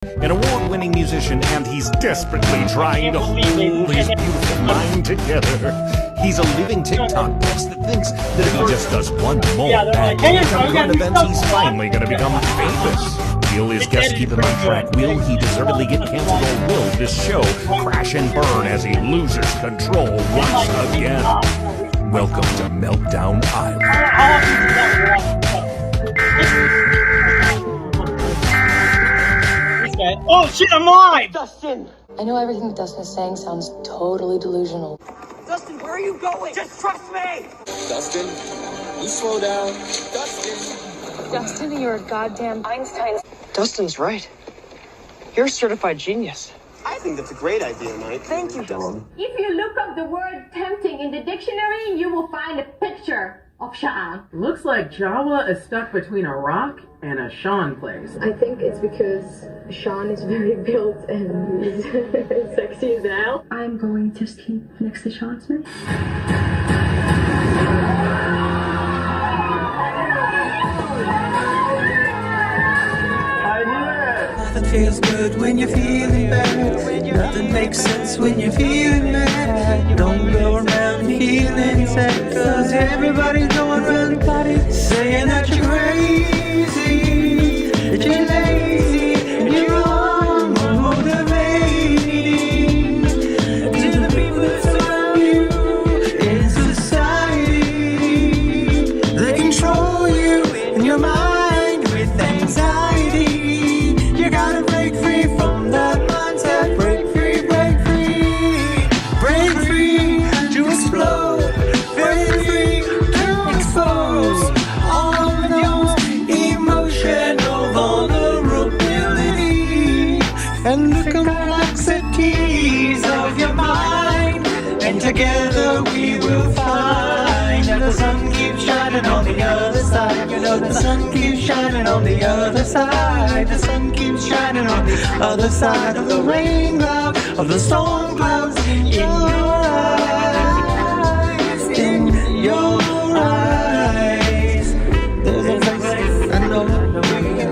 An award-winning musician, and he's desperately trying to hold his beautiful mind together. He's a living TikTok post that thinks that if he just does one more bad run events, he's finally going to become famous. Will his guests keep him on track? Will he deservedly get canceled, or will this show crash and burn as he loses control once again? Welcome to Meltdown Island. Oh shit, I'm live! DUSTiN! I know everything that DUSTiN is saying sounds totally delusional. DUSTiN, where are you going? Just trust me! DUSTiN, you slow down. DUSTiN! DUSTiN, you're a goddamn Einstein. DUSTIN's right. You're a certified genius. I think that's a great idea, Mike. Thank you, DUSTiN. If you look up the word tempting in the dictionary, you will find a picture of Sean. Looks like Jawa is stuck between a rock and a Sean place. I think it's because Sean is very built and he's sexy as hell. I'm going to sleep next to Sean Smith. Nothing feels good when you're feeling bad. Nothing makes sense when you're feeling mad. Don't go around feeling sad, cause everybody's going around saying that you're crazy, that you're lazy, and you're unmotivating. To the people that surround you in society, they control you in your mind with anxiety. You gotta break free from that mindset. Break free, break free. Break free to explode. Break free to expose all of those emotional vulnerability and the complexities of your mind. And together we will find that the sun keeps shining on the other side. You know the sun keeps shining on the other side. The sun keeps shining on the other side of the rain cloud, of the storm clouds in your eyes, in your eyes. There's a place I know we can go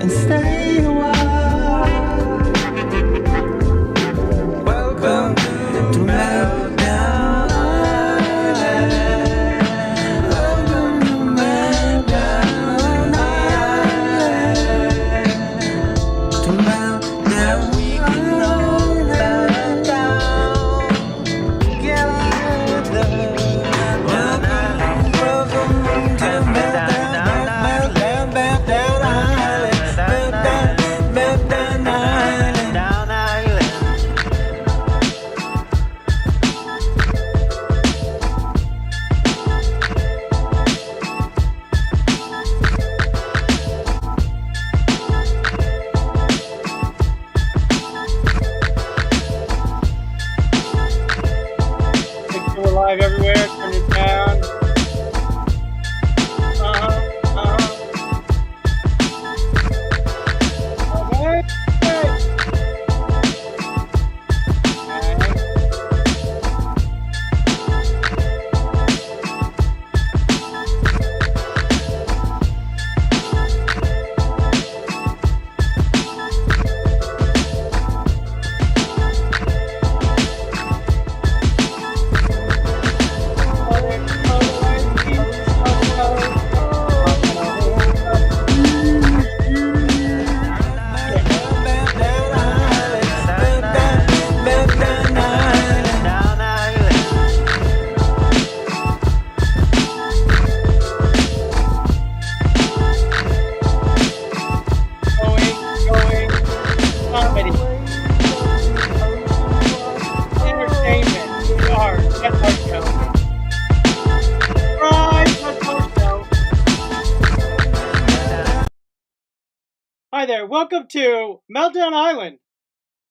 and stay a while. Welcome to Meltdown Island. Welcome to Meltdown Island. To Meltdown, we can all meltdown together. Welcome to Meltdown Island. Meltdown Island. Meltdown Island. Down Island. We're live everywhere, turn it down. Okay. Going, comedy, entertainment, art, that's our show. Right, that's our show. Hi there, welcome to Meltdown Island.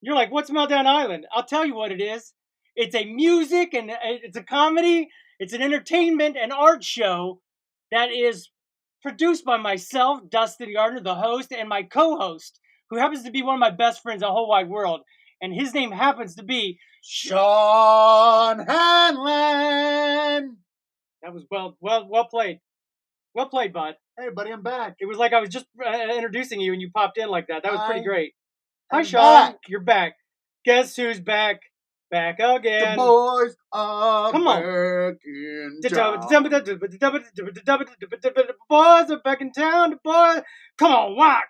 You're like, what's Meltdown Island? I'll tell you what it is. It's a music and it's a comedy, it's an entertainment and art show that is produced by myself, Dustin Gardner, the host, and my co-host, who happens to be one of my best friends in the whole wide world. And his name happens to be Sean Hanlon. That was well played. Well played, bud. Hey, buddy, I'm back. It was like I was just introducing you and you popped in like that. That was pretty great. Hi, I'm Sean. back. You're back. Guess who's back? Back again. The boys are Come on. back in The town. boys are back in town. The boys, come on, walk.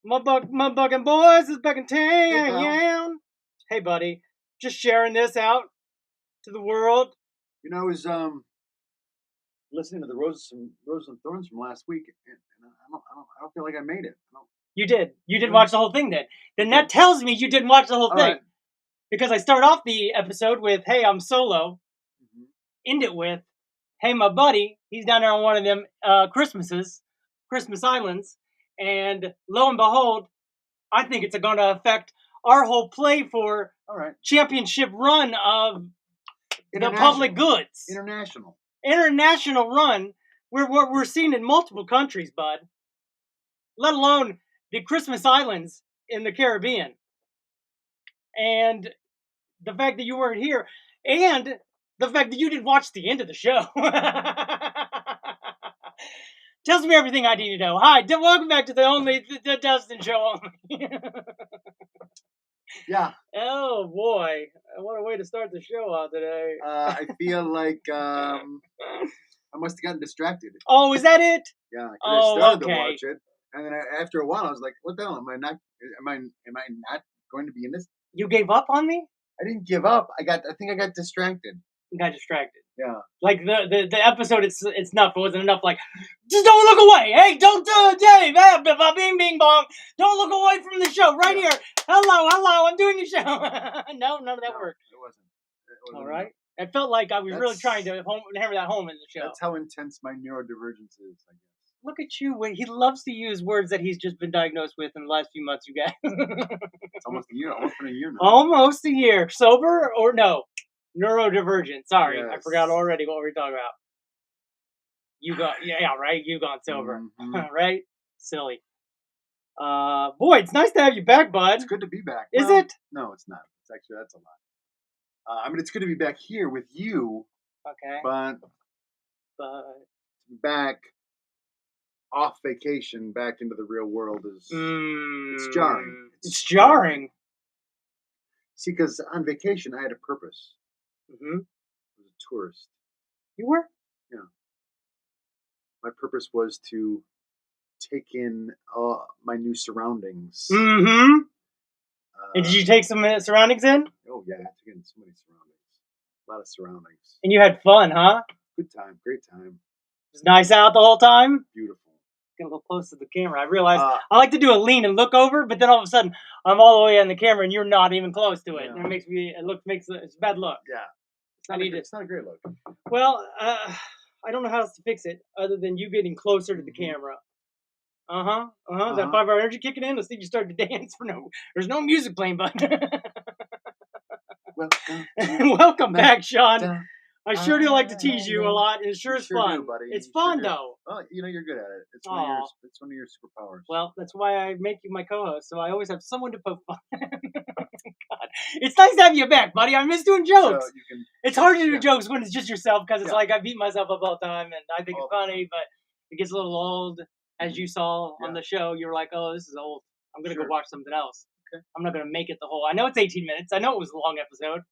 My bugging boys is back in town. Hey, buddy, just sharing this out to the world. You know, I was listening to the Roses and Thorns from last week, and I don't feel like I made it. You did. You did watch the whole thing then. Then that tells me you didn't watch the whole thing. Right. Because I start off the episode with, hey, I'm solo. End it with, hey, my buddy, he's down there on one of them Christmas Islands. And lo and behold, I think it's going to affect our whole play for championship run of the public goods. International run. We're seen in multiple countries, bud. Let alone the Christmas Islands in the Caribbean. And the fact that you weren't here, and the fact that you didn't watch the end of the show. Tells me everything I need to know. Hi, welcome back to the DUSTiN show only. Yeah. Oh, boy. What a way to start the show out today. I feel like I must have gotten distracted. Oh, is that it? Yeah, I started to watch it. And then after a while, I was like, "What the hell? Am I not going to be in this?" You gave up on me? I didn't give up. I think I got distracted. You got distracted. Yeah. Like the episode, it's enough. It wasn't enough. Like, just don't look away. Hey, don't Dave. Bing, bing, bong. Don't look away from the show. Right here. Hello. I'm doing the show. No, none of that worked. It wasn't. All right. It felt like I was really trying to hammer that home in the show. That's how intense my neurodivergence is, I guess. Look at you. He loves to use words that he's just been diagnosed with in the last few months, you guys. It's almost a year. Almost been a year now. Almost a year. Sober or no? Neurodivergent. Sorry. Yes. I forgot already what we were talking about. Right? You gone sober. Mm-hmm. Right? Silly. Boy, it's nice to have you back, bud. It's good to be back. Is it? No, it's not. It's actually, that's a lot. It's good to be back here with you. Okay. But back off vacation, back into the real world is it's jarring. It's jarring. See, because on vacation I had a purpose. Mm-hmm. I was a tourist. You were? Yeah. My purpose was to take in my new surroundings. Mm-hmm. And did you take some surroundings in? Oh yeah, I took in so many surroundings. A lot of surroundings. And you had fun, huh? Good time, great time. It was nice out the whole time? Beautiful. Get a little close to the camera. I realized I like to do a lean and look over, but then all of a sudden I'm all the way on the camera and you're not even close to it. Yeah. And it makes it's a bad look. Yeah. It's not a great look. Well, I don't know how else to fix it other than you getting closer to the camera. Is that 5-hour energy kicking in? Let's see you start to dance for there's no music playing, bud. Welcome back, Sean. I sure do like to tease you a lot, and it sure is fun. Buddy. It's fun, though. Well, you're good at it. It's one of your superpowers. Well, that's why I make you my co-host, so I always have someone to poke fun. God. It's nice to have you back, buddy. I miss doing jokes. So it's hard to do jokes when it's just yourself, because it's like I beat myself up all the time, and I think it's funny, but it gets a little old. As you saw on the show, you were like, oh, this is old. I'm going to go watch something else. Okay. I'm not going to make it the whole... I know it's 18 minutes. I know it was a long episode.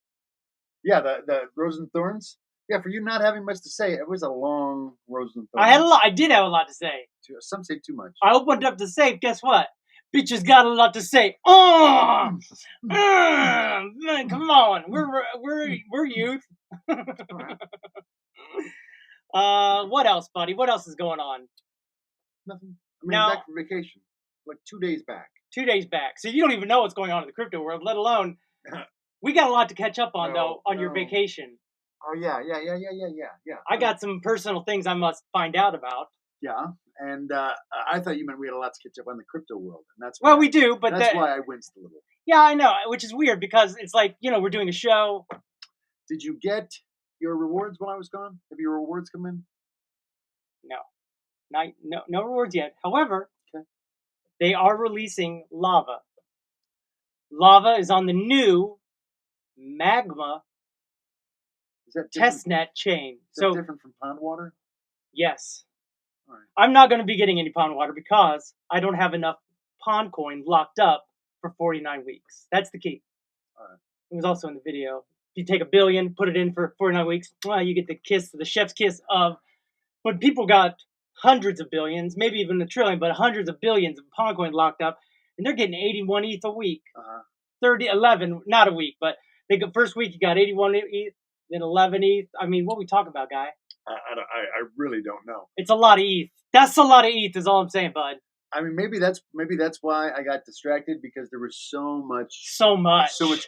Yeah, the Roses and Thorns. Yeah, for you not having much to say, it was a long Roses and Thorns. I did have a lot to say. Some say too much. I opened up to say, guess what? Bitches got a lot to say. Man, come on. We're youth. What else, buddy? What else is going on? Nothing. Back from vacation. Like 2 days back. 2 days back. So you don't even know what's going on in the crypto world, let alone... We got a lot to catch up on, your vacation. Oh, yeah. I got some personal things I must find out about. Yeah, and I thought you meant we had a lot to catch up on the crypto world. And that's why we do, but... That's why I winced a little. Yeah, I know, which is weird, because it's like, we're doing a show. Did you get your rewards while I was gone? Have your rewards come in? No. No rewards yet. However, they are releasing lava. Lava is on the new magma Is that testnet chain. Is that different from pond water? Yes. All right. I'm not going to be getting any pond water because I don't have enough pond coin locked up for 49 weeks. That's the key. All right. It was also in the video. If you take $1 billion, put it in for 49 weeks, well, you get the chef's kiss of. But people got hundreds of billions, maybe even $1 trillion, but hundreds of billions of pond coin locked up, and they're getting 81 ETH a week. 11, not a week, but they go first week you got 81 ETH, then 11 ETH. I mean, what are we talking about, guy? I really don't know. It's a lot of ETH. That's a lot of ETH, is all I'm saying, bud. I mean, maybe that's why I got distracted, because there was so much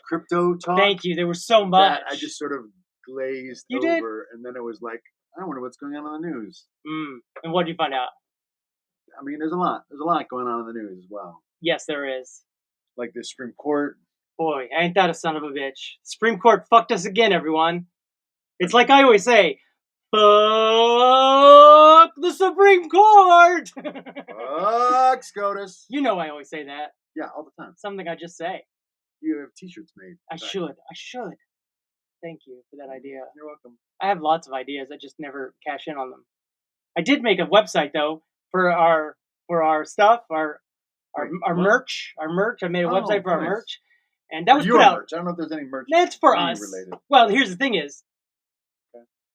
crypto talk. Thank you. There was so much. I just sort of glazed You over, did? and then it was like, I wonder what's going on in the news. And what did you find out? I mean, there's a lot going on in the news as well. Yes, there is. Like the Supreme Court. Boy, ain't that a son of a bitch. Supreme Court fucked us again, everyone. It's like I always say, fuck the Supreme Court! Fuck SCOTUS. You know I always say that. Yeah, all the time. Something I just say. You have t-shirts made. I should. Thank you for that idea. You're welcome. I have lots of ideas. I just never cash in on them. I did make a website though for our stuff, our merch. Our merch. I made a website for our merch, and that was put out. Merch. I don't know if there's any merch. That's for us. Related. Well, here's the thing: is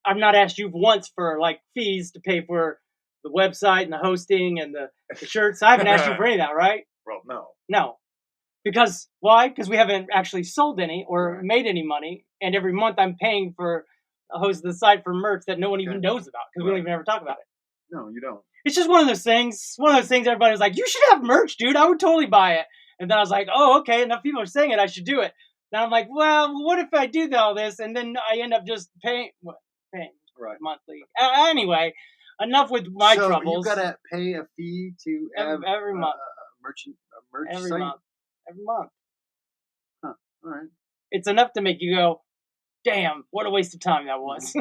I've not asked you once for like fees to pay for the website and the hosting and the shirts. I haven't asked you for any of that, right? Well, no. No. Because why? Because we haven't actually sold any or made any money, and every month I'm paying for a host of the site for merch that no one even knows about because we don't even ever talk about it. No, you don't. It's just one of those things. One of those things everybody was like, "You should have merch, dude. I would totally buy it." And then I was like, "Oh, okay. Enough people are saying it. I should do it." Now I'm like, "Well, what if I do all this and then I end up just paying monthly?" Anyway, enough with my troubles. You gotta pay a fee to have every month merch every site? every month. Huh. All right. It's enough to make you go, damn, what a waste of time that was.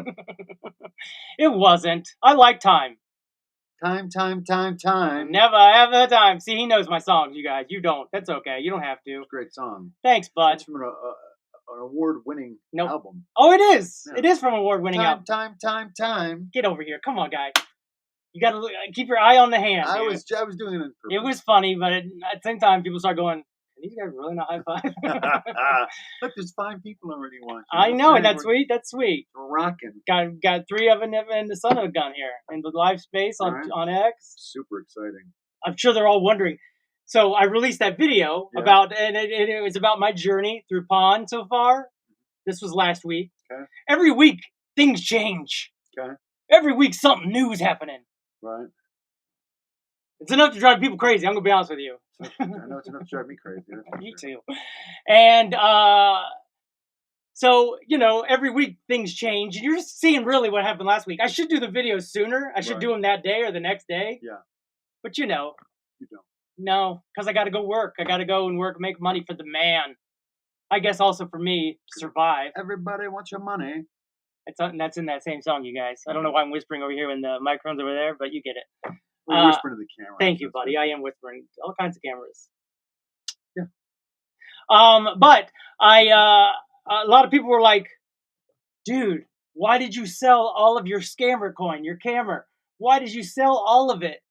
It wasn't. I like time. Time. Never ever time. See, he knows my songs, you guys. You don't. That's okay. You don't have to. It's a great song. Thanks, bud. It's from an award-winning album. Oh, it is. Yeah. It is from an award-winning album. Time. Get over here. Come on, guy. You got to keep your eye on the hand. I dude. was doing it on purpose. It was funny, but at the same time, people start going, "Can these guys really not high five?" Look, there's 5 people already watching. I know, and that's sweet. That's sweet. We're rocking. Got 3 of them in the son of a gun here in the live space on X. Super exciting. I'm sure they're all wondering. So I released that video about, and it was about my journey through Pond so far. This was last week. Okay. Every week things change. Okay. Every week something new is happening. Right. It's enough to drive people crazy. I'm gonna be honest with you. I know it's enough to drive me crazy. Me too. And so every week things change, and you're just seeing really what happened last week. I should do the videos sooner. I should do them that day or the next day. Yeah. But you don't. No, because I got to go work. I got to go and work, make money for the man. I guess also for me to survive. Everybody wants your money. That's in that same song, you guys. I don't know why I'm whispering over here when the microphone's over there, but you get it. We're whispering to the camera. Thank you, buddy. I am whispering all kinds of cameras. Yeah. But a lot of people were like, "Dude, why did you sell all of your scammer coin, your camera? Why did you sell all of it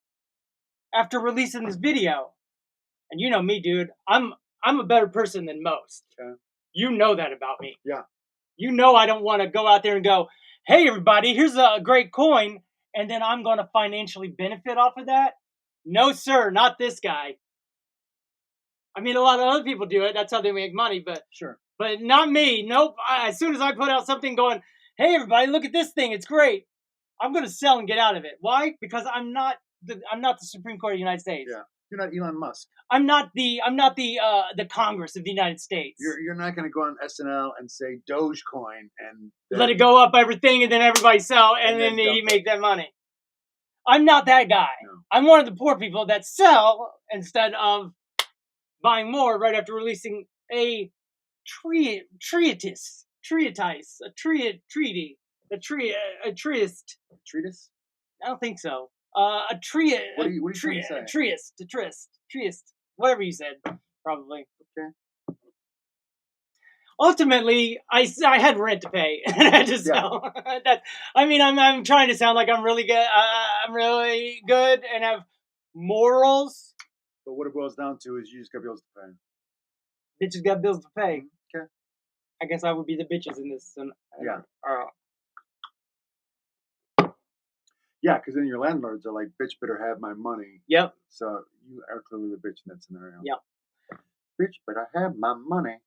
after releasing this video?" And you know me, dude. I'm a better person than most. Okay. You know that about me. Yeah. You know I don't want to go out there and go, "Hey, everybody, here's a great coin," and then I'm going to financially benefit off of that. No, sir, not this guy. I mean, a lot of other people do it. That's how they make money, but sure. But not me. Nope. As soon as I put out something going, "Hey, everybody, look at this thing. It's great," I'm going to sell and get out of it. Why? Because I'm not the Supreme Court of the United States. Yeah. You're not Elon Musk. I'm not the Congress of the United States. You're not going to go on SNL and say Dogecoin and let it go up everything, and then everybody sell, and then you make that money. I'm not that guy. No. I'm one of the poor people that sell instead of buying more right after releasing a treatise, a treatise. Treatise? I don't think so. A treatise. What are you trying to say? Treatise, whatever you said, probably. Okay. ultimately, I had rent to pay and I had to sell. I'm trying to sound like I'm really good. I'm really good and have morals. But what it boils down to is you just got bills to pay. Bitches got bills to pay. Okay. I guess I would be the bitches in this. Yeah. Yeah, because then your landlords are like, bitch better have my money. Yep. So you are clearly the bitch in that scenario. Yep. Bitch better have my money.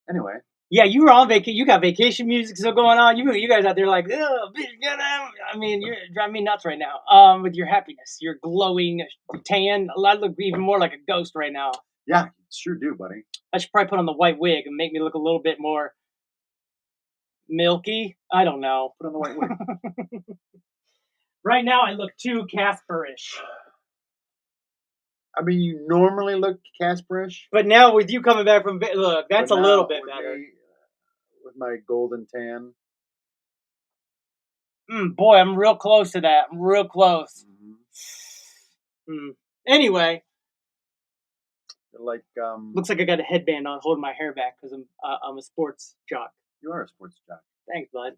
Anyway. Yeah, you were on vacation. You got vacation music still going on. You guys out there like, oh, bitch, get out. I mean, you're driving me nuts right now. With your happiness, your glowing tan. I look even more like a ghost right now. Yeah, you sure do, buddy. I should probably put on the white wig and make me look a little bit more milky. I don't know. Put on the white wig. Right now, I look too Casperish. I mean, you normally look Casperish. But now with you coming back from look, that's a little bit better. With my golden tan. Boy, I'm real close to that. I'm real close. Anyway. Like looks like I got a headband on holding my hair back because I'm a sports jock. You are a sports jock. Thanks, bud.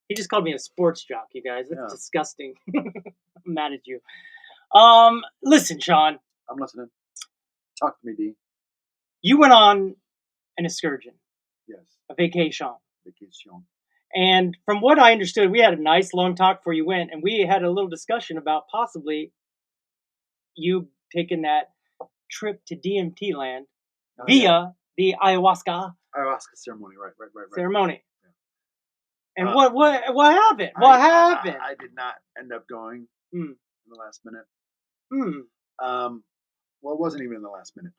He just called me a sports jock, you guys. That's disgusting. I'm mad at you. Listen, Sean. I'm listening. Talk to me, D. You went on an excursion. Yes. A vacation. Vacation. And from what I understood, we had a nice long talk before you went, and we had a little discussion about possibly you taking that trip to DMT land via the ayahuasca ceremony, right. Ceremony. Yeah. And what happened? What happened? I did not end up going in the last minute. Well, it wasn't even in the last minute.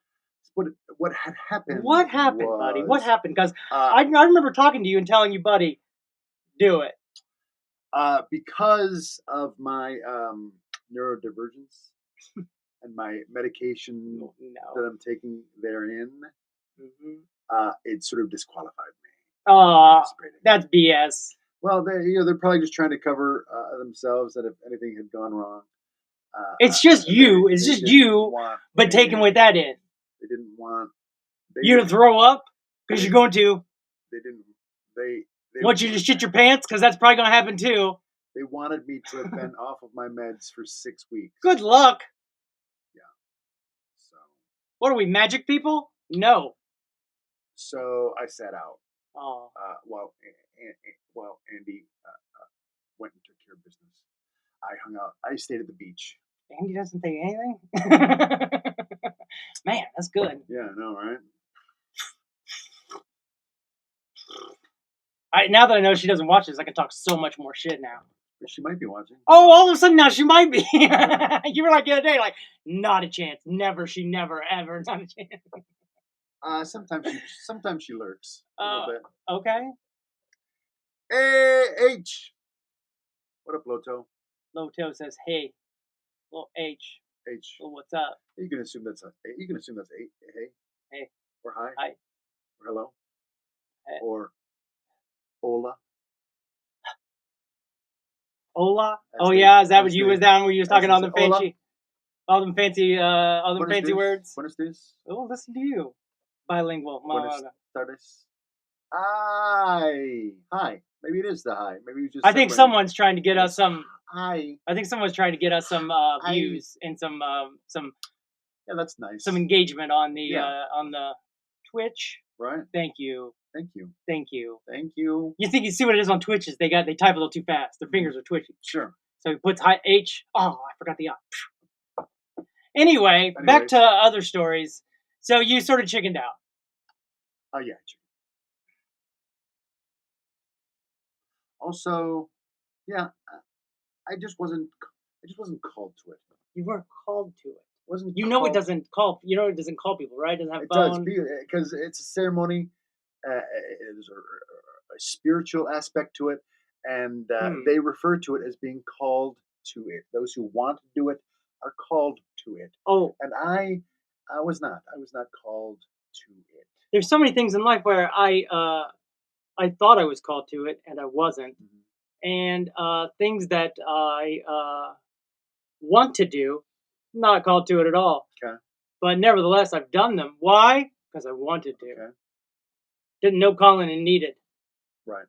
What had happened? What happened, buddy? What happened? Because I remember talking to you and telling you, buddy, do it. Because of my neurodivergence and my medication that I'm taking therein, it sort of disqualified me. Oh, that's BS. Well, they're probably just trying to cover themselves that if anything had gone wrong. It's just you. It's just you, but taking with that in. They didn't want. You're going to throw up? Because you're going to. They didn't. They want you to shit your pants? Because that's probably going to happen too. They wanted me to have been off of my meds for 6 weeks. Good luck. Yeah. So. What are we, magic people? No. So I sat out. Oh. While Andy went and took care of business. I hung out. I stayed at the beach. Andy doesn't think anything? Man, that's good. Yeah, I know, right? Now that I know she doesn't watch this, I can talk so much more shit now. She might be watching. Oh, all of a sudden now she might be. You were like the other day, like, not a chance. Never, she never, ever, not a chance. Sometimes she lurks a little bit. Okay. Hey, H. What up, Loto? Loto says, "Hey." Well, H. Well, what's up? You can assume that's hey. Hey. Or hi. Hi. Or hello. Hey. Or hola. Hola. Is that what you was down where you was talking all them fancy, fancy words? Buenos dias. Oh, listen to you, bilingual. Buenos tardes. Hi. Maybe it is the hi. Maybe you just. I think someone's trying to get us some. Hi. I think someone's trying to get us some views and some. Yeah, that's nice. Some engagement on the Twitch. Right. Thank you. You think you see what it is on Twitch is they type a little too fast. Their fingers are twitching. Sure. So he puts H. Oh, I forgot the I. Anyway, back to other stories. So you sort of chickened out. Oh yeah. Also, yeah, I just wasn't called to it. You weren't called to it. Wasn't it doesn't call. It doesn't call people, right? It doesn't have phone. It does because it's a ceremony. There's a spiritual aspect to it, and they refer to it as being called to it. Those who want to do it are called to it. Oh, and I was not. I was not called to it. There's so many things in life where I thought I was called to it, and I wasn't. And things that I want to do, not called to it at all. Okay. but nevertheless, I've done them. Why? Because I wanted to. Okay. Didn't know calling and needed. Right.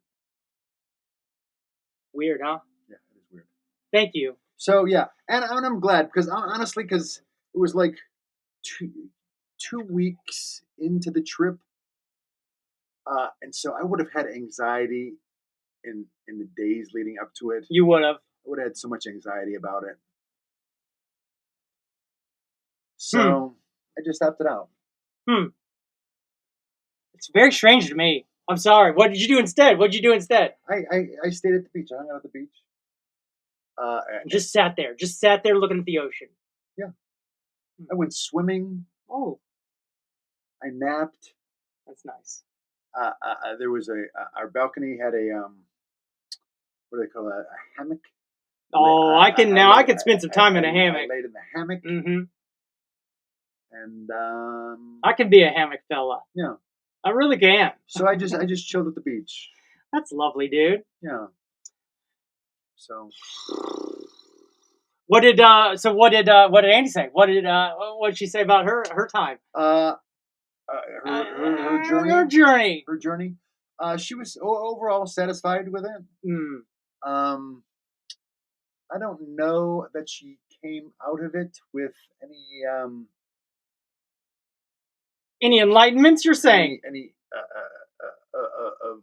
Weird, huh? Yeah, it is weird. Thank you. So yeah, and I'm glad because honestly, because it was like 2 weeks into the trip, and so I would have had anxiety in the days leading up to it. You would have. I would have had so much anxiety about it. So I just opted out. It's very strange to me. I'm sorry. What did you do instead? What did you do instead? I stayed at the beach. I hung out at the beach. Just sat there. Just sat there looking at the ocean. Yeah. I went swimming. Oh. I napped. That's nice. There was our balcony had a what do they call that? A hammock. Oh, I can spend some time in a hammock. I laid in the hammock. Mm-hmm. And I can be a hammock fella. Yeah. I really can. So I just chilled at the beach. That's lovely, dude. Yeah. So what did Andy say? What did she say about her time? Her journey. Her journey. Her journey. She was overall satisfied with it. I don't know that she came out of it with any enlightenments. You're saying any of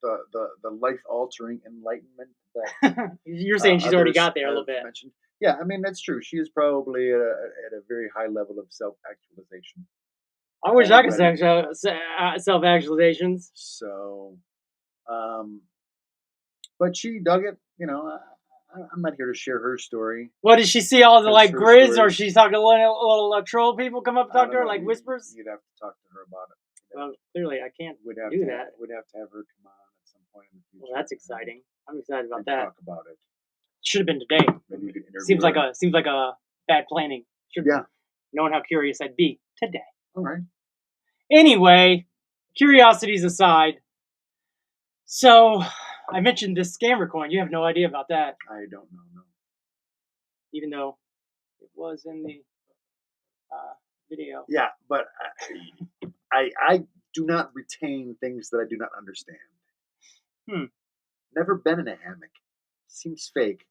the life altering enlightenment that you're saying she's already got there a little bit. Mentioned. Yeah, I mean that's true. She is probably at a very high level of self-actualization. I wish I could say self-actualizations. So, but she dug it. You know, I'm not here to share her story. What did she see? All the like grids, story. or she's talking to little troll people come up and talk to her like whispers? You'd have to talk to her about it. Well, clearly I can't do that. We'd have to have her come on at some point in the future. Well, that's exciting. I'm excited about that. Talk about it. Should have been today. Maybe you could interview seems like her. a bad planning. Knowing how curious I'd be today. All right. Anyway, curiosities aside. So I mentioned this scammer coin. You have no idea about that. I don't know. No. Even though it was in the video. Yeah, but I do not retain things that I do not understand. Never been in a hammock. Seems fake.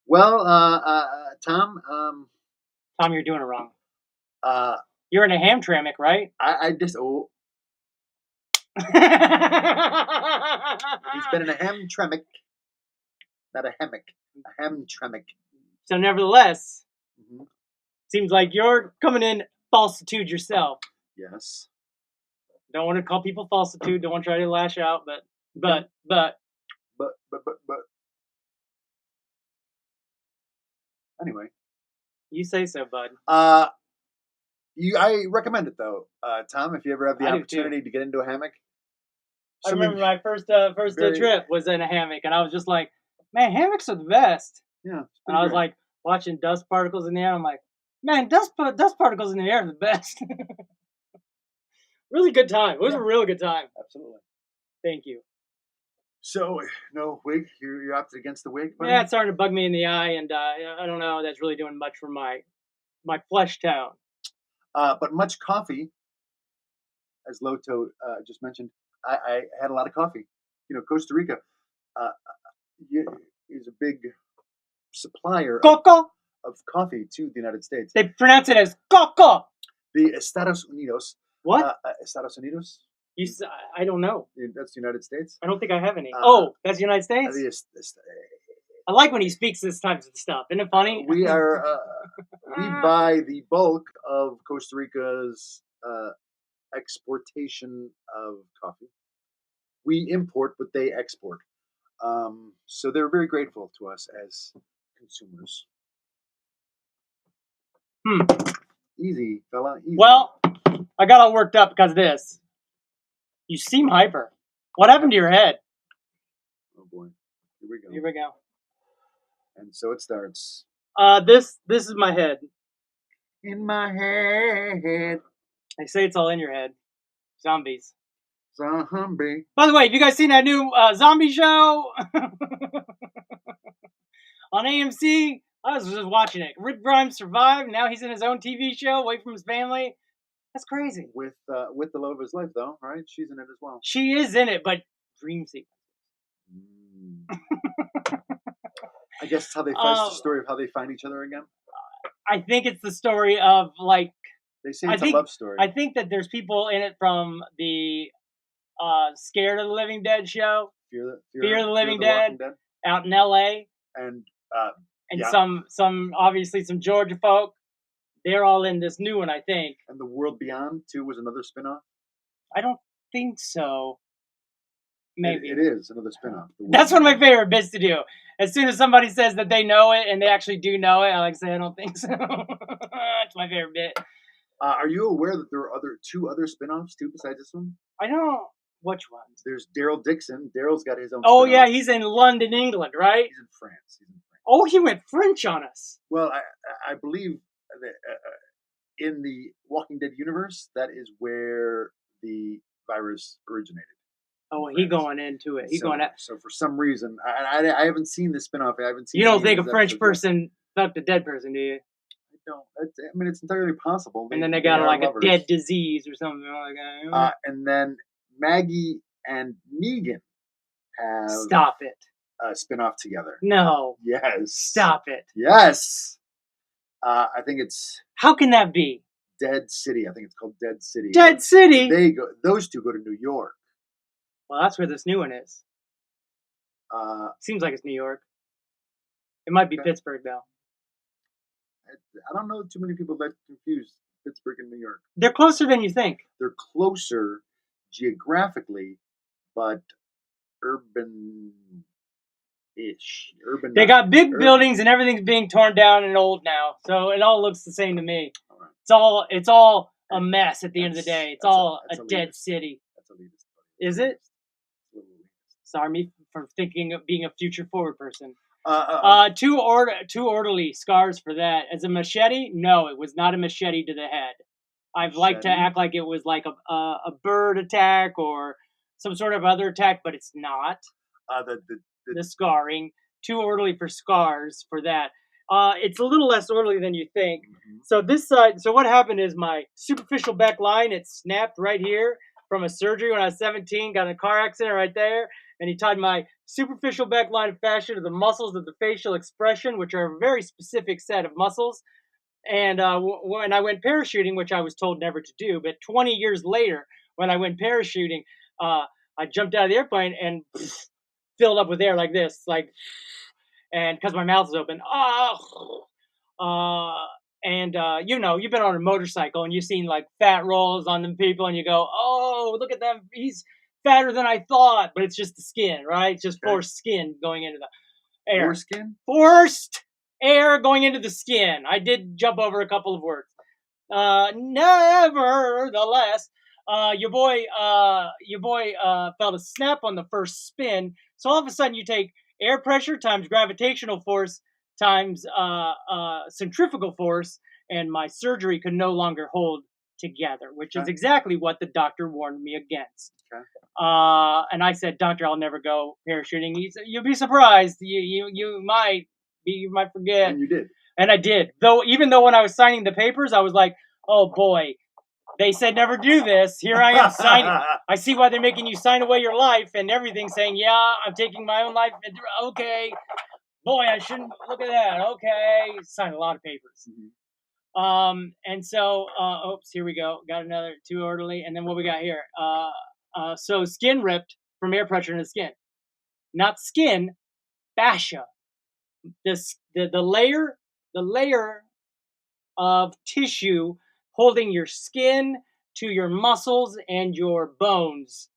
Well, Tom. Tom, you're doing it wrong. You're in a hamtramck, right? I just He's been in a hamtramck, not a hammock. A hamtramck. So, nevertheless, seems like you're coming in falsitude yourself. Yes. Don't want to call people falsitude. Don't want to try to lash out, but. Anyway. You say so, bud. I recommend it though, Tom. If you ever have the opportunity to get into a hammock. I remember my first trip was in a hammock, and I was just like, "Man, hammocks are the best." Yeah. And I was like watching dust particles in the air. I'm like, "Man, dust particles in the air are the best." Really good time. It was a real good time. Absolutely. Thank you. So, no wig? You're opted against the wig? Buddy? Yeah, it's starting to bug me in the eye, and I don't know. That's really doing much for my flesh tone. But much coffee, as Loto just mentioned. I had a lot of coffee. You know, Costa Rica is a big supplier of coffee to the United States. They pronounce it as coco. The Estados Unidos. What? Estados Unidos? I don't know. That's the United States? I don't think I have any. That's the United States? I like when he speaks this type of stuff. Isn't it funny? We buy the bulk of Costa Rica's exportation of coffee. We import, but they export. So they're very grateful to us as consumers. Easy, fella. Easy. Well, I got all worked up because of this. You seem hyper. What happened to your head? Oh boy. Here we go. Here we go. And so it starts. This is my head. In my head. They say it's all in your head. Zombies. Zombie. By the way, have you guys seen that new zombie show on AMC I was just watching it. Rick Grimes survived. Now he's in his own TV show, away from his family. That's crazy. With the love of his life, though, right? She's in it as well. She is in it, but dream sequence. I guess it's how they find the story of how they find each other again. I think it's the story of like. They say it's a love story. I think that there's people in it from the Scared of the Living Dead show, Fear of the Living Dead, out in L.A. and some obviously some Georgia folk. They're all in this new one, I think. And The World Beyond too was another spinoff. I don't think so. Maybe it is another spinoff. That's one of my favorite bits to do. As soon as somebody says that they know it and they actually do know it, I like to say I don't think so. It's my favorite bit. Are you aware that there are two other spinoffs too besides this one? I don't. Which ones? There's Daryl Dixon. Daryl's got his own. Oh spinoff. Yeah, he's in London, England, right? He's in France. Oh, he went French on us. Well, I believe that in the Walking Dead universe, that is where the virus originated. Oh, he going into it. So for some reason, I haven't seen the spinoff. I haven't seen. You don't think a French person fucked a dead person, do you? No, I mean it's entirely possible. And then they got like lovers. A dead disease or something like that. And then Maggie and Negan have stop it a spinoff together. No. Yes. Stop it. Yes. I think it's. How can that be? Dead City. I think it's called Dead City. Dead City. Those two go to New York. Well, that's where this new one is. Seems like it's New York. It might be Pittsburgh though. I don't know too many people that confuse Pittsburgh and New York. They're closer than you think. They're closer geographically, but urban-ish. They got big buildings and everything's being torn down and old now, so it all looks the same to me. Right. It's all a mess at the end of the day. It's all a dead city. That's elitist. Is it? Sorry me for thinking of being a future forward person. Too orderly scars for that. As a machete, no, it was not a machete to the head. I've liked to act like it was like a bird attack or some sort of other attack, but it's not. The scarring, too orderly for scars for that. It's a little less orderly than you think. Mm-hmm. So this side, so what happened is my superficial backline, it snapped right here from a surgery when I was 17, got in a car accident right there. And he tied my superficial backline of fascia to the muscles of the facial expression, which are a very specific set of muscles. And when I went parachuting, which I was told never to do, but 20 years later, when I went parachuting, I jumped out of the airplane and filled up with air like this, and because my mouth is open. You've been on a motorcycle and you've seen like fat rolls on them people, and you go, oh, look at them, he's fatter than I thought, but it's just the skin, right? It's just forced skin going into the air. Forced air going into the skin. I did jump over a couple of words. Nevertheless, your boy felt a snap on the first spin. So all of a sudden you take air pressure times gravitational force times centrifugal force, and my surgery could no longer hold together, which is exactly what the doctor warned me against. Okay. And I said, doctor, I'll never go parachuting. He said, you'll be surprised. You might forget. And you did. And I did. Even though when I was signing the papers, I was like, oh boy, they said never do this. Here I am signing. I see why they're making you sign away your life and everything, saying, yeah, I'm taking my own life. Okay. Boy, I shouldn't look at that. Okay. Signed a lot of papers. Mm-hmm. And so, here we go. Got another too orderly. And then what we got here? So skin ripped from air pressure in the skin, not skin, fascia. The layer of tissue holding your skin to your muscles and your bones.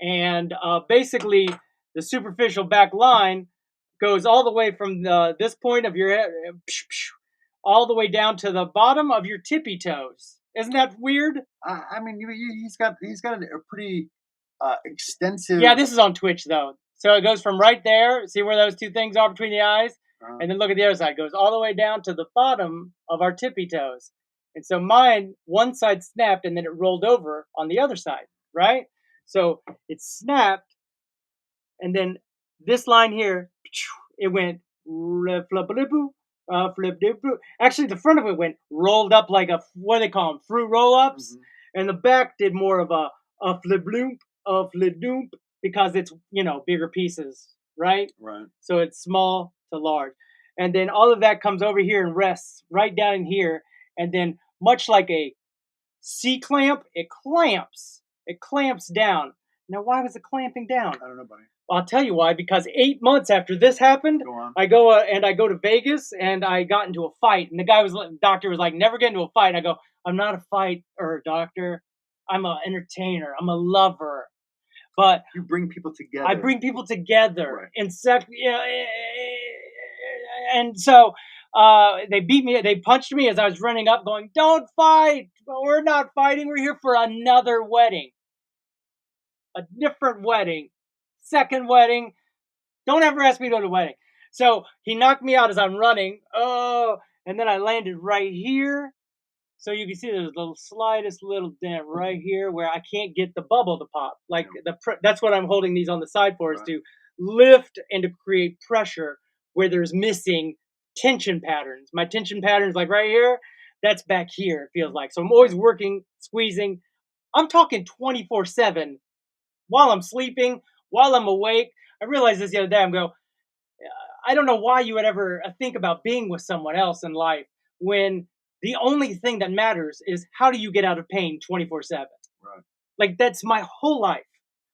And, basically the superficial back line goes all the way from this point of your head, all the way down to the bottom of your tippy toes. Isn't that weird? I mean, he's got a pretty extensive. Yeah, this is on Twitch though, so it goes from right there. See where those two things are between the eyes, and then look at the other side. It goes all the way down to the bottom of our tippy toes. And so mine, one side snapped, and then it rolled over on the other side, right? So it snapped, and then this line here, it went Flip doop. Actually, the front of it went rolled up like a, what do they call them? Fruit roll-ups. And the back did more of a flip bloop, a flip doop, because it's, bigger pieces, right? Right. So it's small to large. And then all of that comes over here and rests right down in here. And then much like a C-clamp, it clamps. It clamps down. Now, why was it clamping down? I don't know, buddy. I'll tell you why. Because 8 months after this happened, I go to Vegas and I got into a fight. And the doctor was like, never get into a fight. And I go, I'm not a fighter, doctor. I'm an entertainer. I'm a lover. But you bring people together. I bring people together. Right. And so they beat me. They punched me as I was running up, going, "Don't fight! We're not fighting. We're here for another wedding, a different wedding, second wedding. Don't ever ask me to go to a wedding." So he knocked me out as I'm running. Oh, and then I landed right here. So you can see there's the slightest little dent right here where I can't get the bubble to pop. Like that's what I'm holding these on the side for, is to lift and to create pressure where there's missing tension patterns. My tension patterns, like right here, that's back here, it feels like. So I'm always working, squeezing. I'm talking 24/7 while I'm sleeping, while I'm awake. I realized this the other day. I don't know why you would ever think about being with someone else in life when the only thing that matters is how do you get out of pain 24/7. Right. Like, that's my whole life.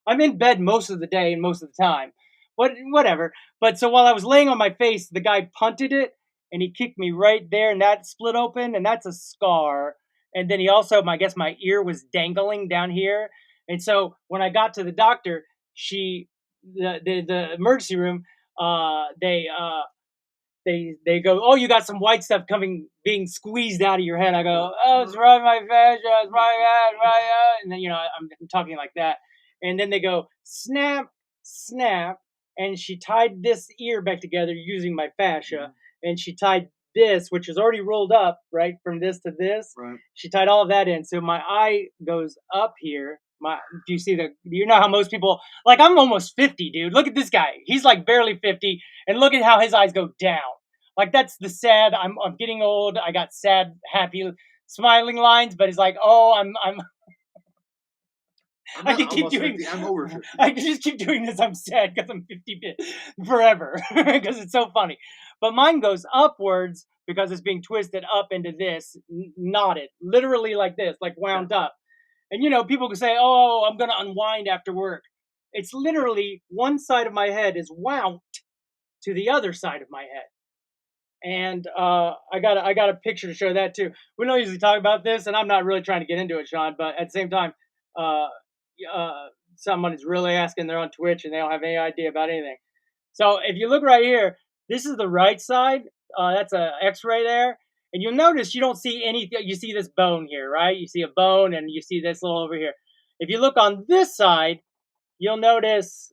I'm in bed most of the day and most of the time. Whatever. But so while I was laying on my face, the guy punted it and he kicked me right there, and that split open, and that's a scar. And then he also, I guess my ear was dangling down here. And so when I got to the doctor, the emergency room, they go, "Oh, you got some white stuff being squeezed out of your head." I go, "Oh, it's right in my fascia, it's right. And then, I'm talking like that. And then they go, "Snap, snap." And she tied this ear back together using my fascia. And she tied this, which is already rolled up, right, from this to this. Right. She tied all of that in. So my eye goes up here. Do you see you know how most people, like, I'm almost 50, dude. Look at this guy. He's like barely 50. And look at how his eyes go down. Like, that's the sad, I'm getting old. I got sad, happy, smiling lines, but it's like, oh, I can keep doing. 50. I'm over 50. I can just keep doing this. I'm sad because I'm 50 forever because it's so funny. But mine goes upwards because it's being twisted up into this, knotted, literally like this, like wound up. And people can say, "Oh, I'm gonna unwind after work." It's literally one side of my head is wound to the other side of my head. And I got a picture to show that too. We don't usually talk about this, and I'm not really trying to get into it, Sean. But at the same time, someone is really asking. They're on Twitch, and they don't have any idea about anything. So if you look right here, this is the right side. That's a X-ray there, and you'll notice you don't see anything. You see this bone here, right? You see a bone, and you see this little over here. If you look on this side, you'll notice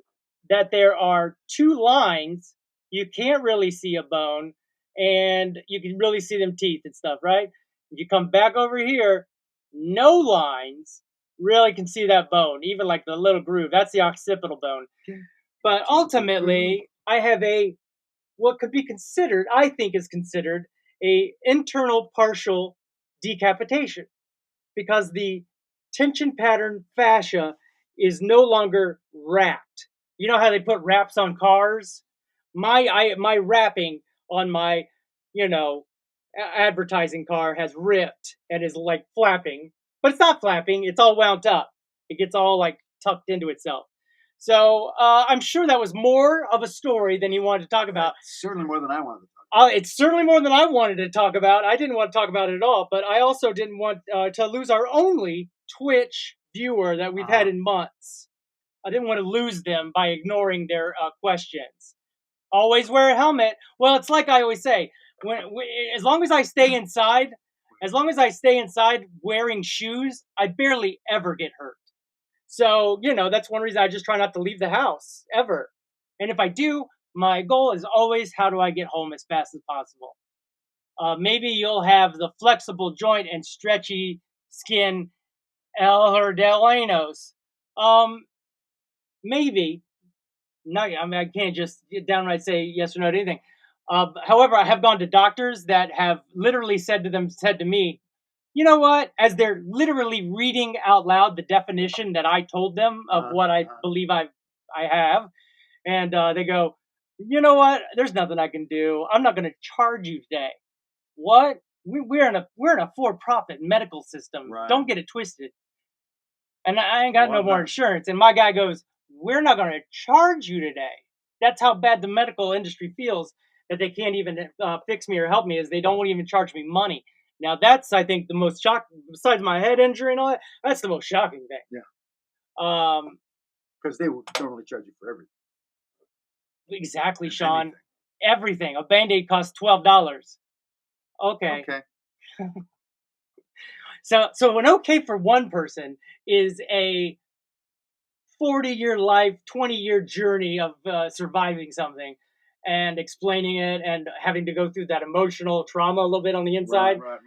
that there are two lines. You can't really see a bone, and you can really see them teeth and stuff, right? If you come back over here, no lines, really can see that bone, even like the little groove. That's the occipital bone. But ultimately, I have what could be considered, I think is considered, a internal partial decapitation, because the tension pattern fascia is no longer wrapped. You know how they put wraps on cars? My wrapping on my, advertising car has ripped and is like flapping, but it's not flapping. It's all wound up. It gets all like tucked into itself. So I'm sure that was more of a story than you wanted to talk about. Certainly more than I wanted to talk about. It's certainly more than I wanted to talk about. I didn't want to talk about it at all, but I also didn't want to lose our only Twitch viewer that we've had in months. I didn't want to lose them by ignoring their questions. Always wear a helmet. Well, it's like I always say, as long as I stay inside wearing shoes, I barely ever get hurt. So, that's one reason I just try not to leave the house ever. And if I do, my goal is always, how do I get home as fast as possible? Maybe you'll have the flexible joint and stretchy skin El Herdelinos. Maybe. No, I can't just downright say yes or no to anything. However, I have gone to doctors that have literally said to me, you know what? As they're literally reading out loud the definition that I told them of what I believe I have, and they go, you know what? There's nothing I can do. I'm not going to charge you today. What? We're in a for-profit medical system. Right. Don't get it twisted. And I ain't got no more insurance. And my guy goes, we're not going to charge you today. That's how bad the medical industry feels, that they can't even fix me or help me, is they don't even charge me money. Now that's, I think, the most shocking, besides my head injury and all that, that's the most shocking thing. Yeah. Because they would normally charge you for everything. Exactly, Sean. Everything. A Band-Aid costs $12. Okay. So an okay for one person is a 40-year life, 20-year journey of surviving something and explaining it and having to go through that emotional trauma a little bit on the inside. Right.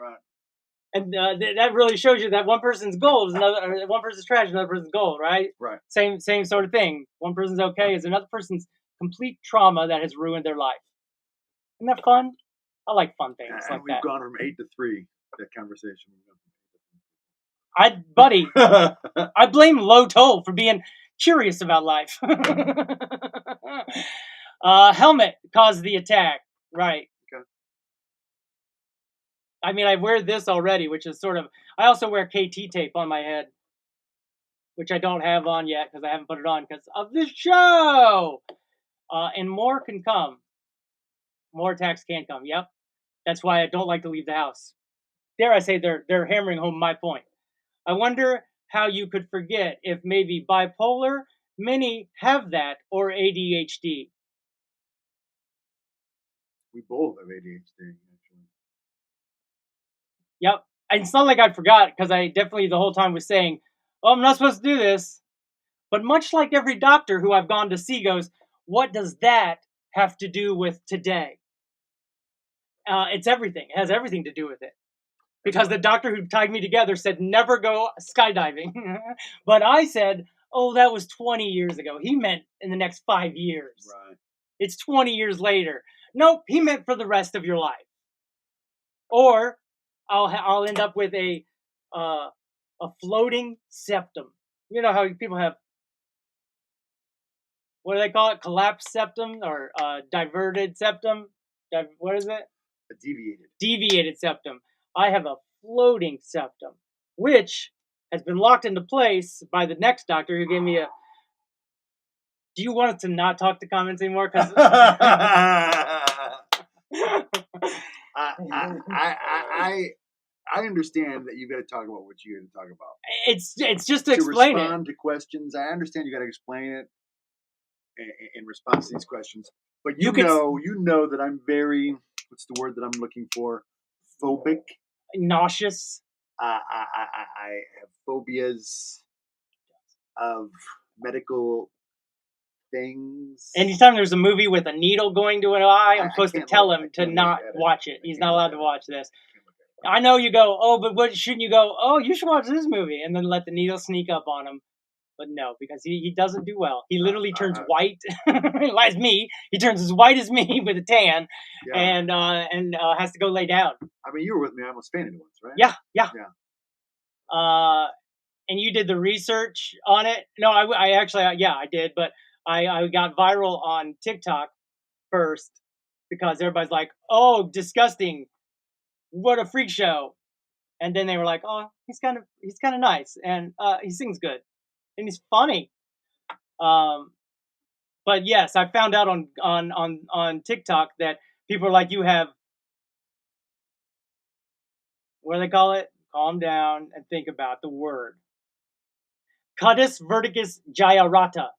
And that really shows you that one person's gold is another, one person's trash is another person's gold, right? Right. Same sort of thing. One person's okay is another person's complete trauma that has ruined their life. Isn't that fun? I like fun things like we've that. gone from 8 to 3, that conversation. Buddy, I blame Low Toll for being curious about life. Helmet caused the attack. Right. Okay. I mean, I wear this already, which is sort of... I also wear KT tape on my head, which I don't have on yet because I haven't put it on because of this show. And more can come. More attacks can come. Yep. That's why I don't like to leave the house. Dare I say they're hammering home my point. I wonder how you could forget if maybe bipolar, many have that, or ADHD. We both have ADHD, actually. Yep. And it's not like I forgot, because I definitely the whole time was saying, oh, I'm not supposed to do this. But much like every doctor who I've gone to see goes, what does that have to do with today? It's everything. It has everything to do with it. Because the doctor who tied me together said, never go skydiving. But I said, oh, that was 20 years ago. He meant in the next 5 years. Right. It's 20 years later. Nope, he meant for the rest of your life. Or I'll end up with a floating septum. You know how people have, what do they call it? Collapsed septum or diverted septum? What is it? A deviated. Deviated septum. I have a floating septum, which has been locked into place by the next doctor who gave me a... Do you want us to not talk to comments anymore? Because I understand that you've got to talk about what you got to talk about. It's just to explain it. Respond to questions. I understand you got to explain it in response to these questions. But you know that I'm very, what's the word that I'm looking for? Phobic. Nauseous. I have phobias of medical things. Anytime there's a movie with a needle going to an eye, I'm supposed to tell him to not watch it. He's not allowed to watch this. I know you go, oh, but what shouldn't you go? Oh, you should watch this movie, and then let the needle sneak up on him. But no, because he doesn't do well. He literally turns white, like me. He turns as white as me with a tan, and has to go lay down. I mean, you were with me. I almost fainted once, right? Yeah. And you did the research on it? No, I actually, I did, but I got viral on TikTok first because everybody's like, oh, disgusting. What a freak show. And then they were like, oh, he's kind of nice, and he sings good, and he's funny. But yes, I found out on TikTok that people are like, you have, what do they call it? Calm down and think about the word. Cutis Vertics Gyrata.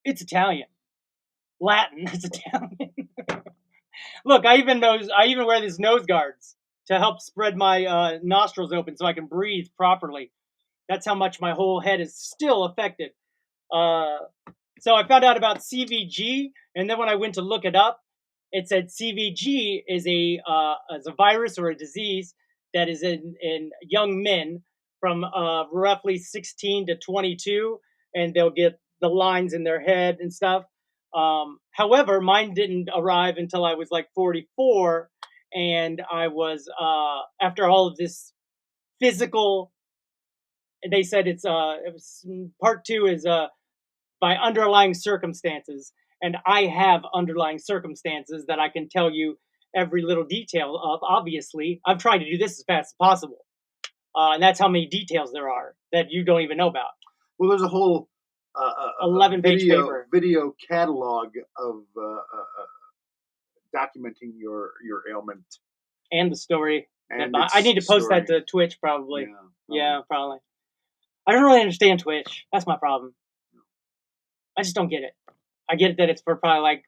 It's Italian. Latin. It's Italian. Look, I even wear these nose guards to help spread my nostrils open so I can breathe properly. That's how much my whole head is still affected. So I found out about CVG, and then when I went to look it up, it said CVG is a virus or a disease that is in young men from roughly 16 to 22, and they'll get the lines in their head and stuff. However, mine didn't arrive until I was like 44, and I was after all of this physical. They said it was part 2 is by underlying circumstances, and I have underlying circumstances that I can tell you every little detail of. Obviously, I've tried to do this as fast as possible, and that's how many details there are that you don't even know about. Well, there's a whole 11-page paper video catalog of documenting your ailment and the story. And I need to post that to Twitch probably. Yeah, probably. I don't really understand Twitch. That's my problem. I just don't get it. I get it that it's for probably like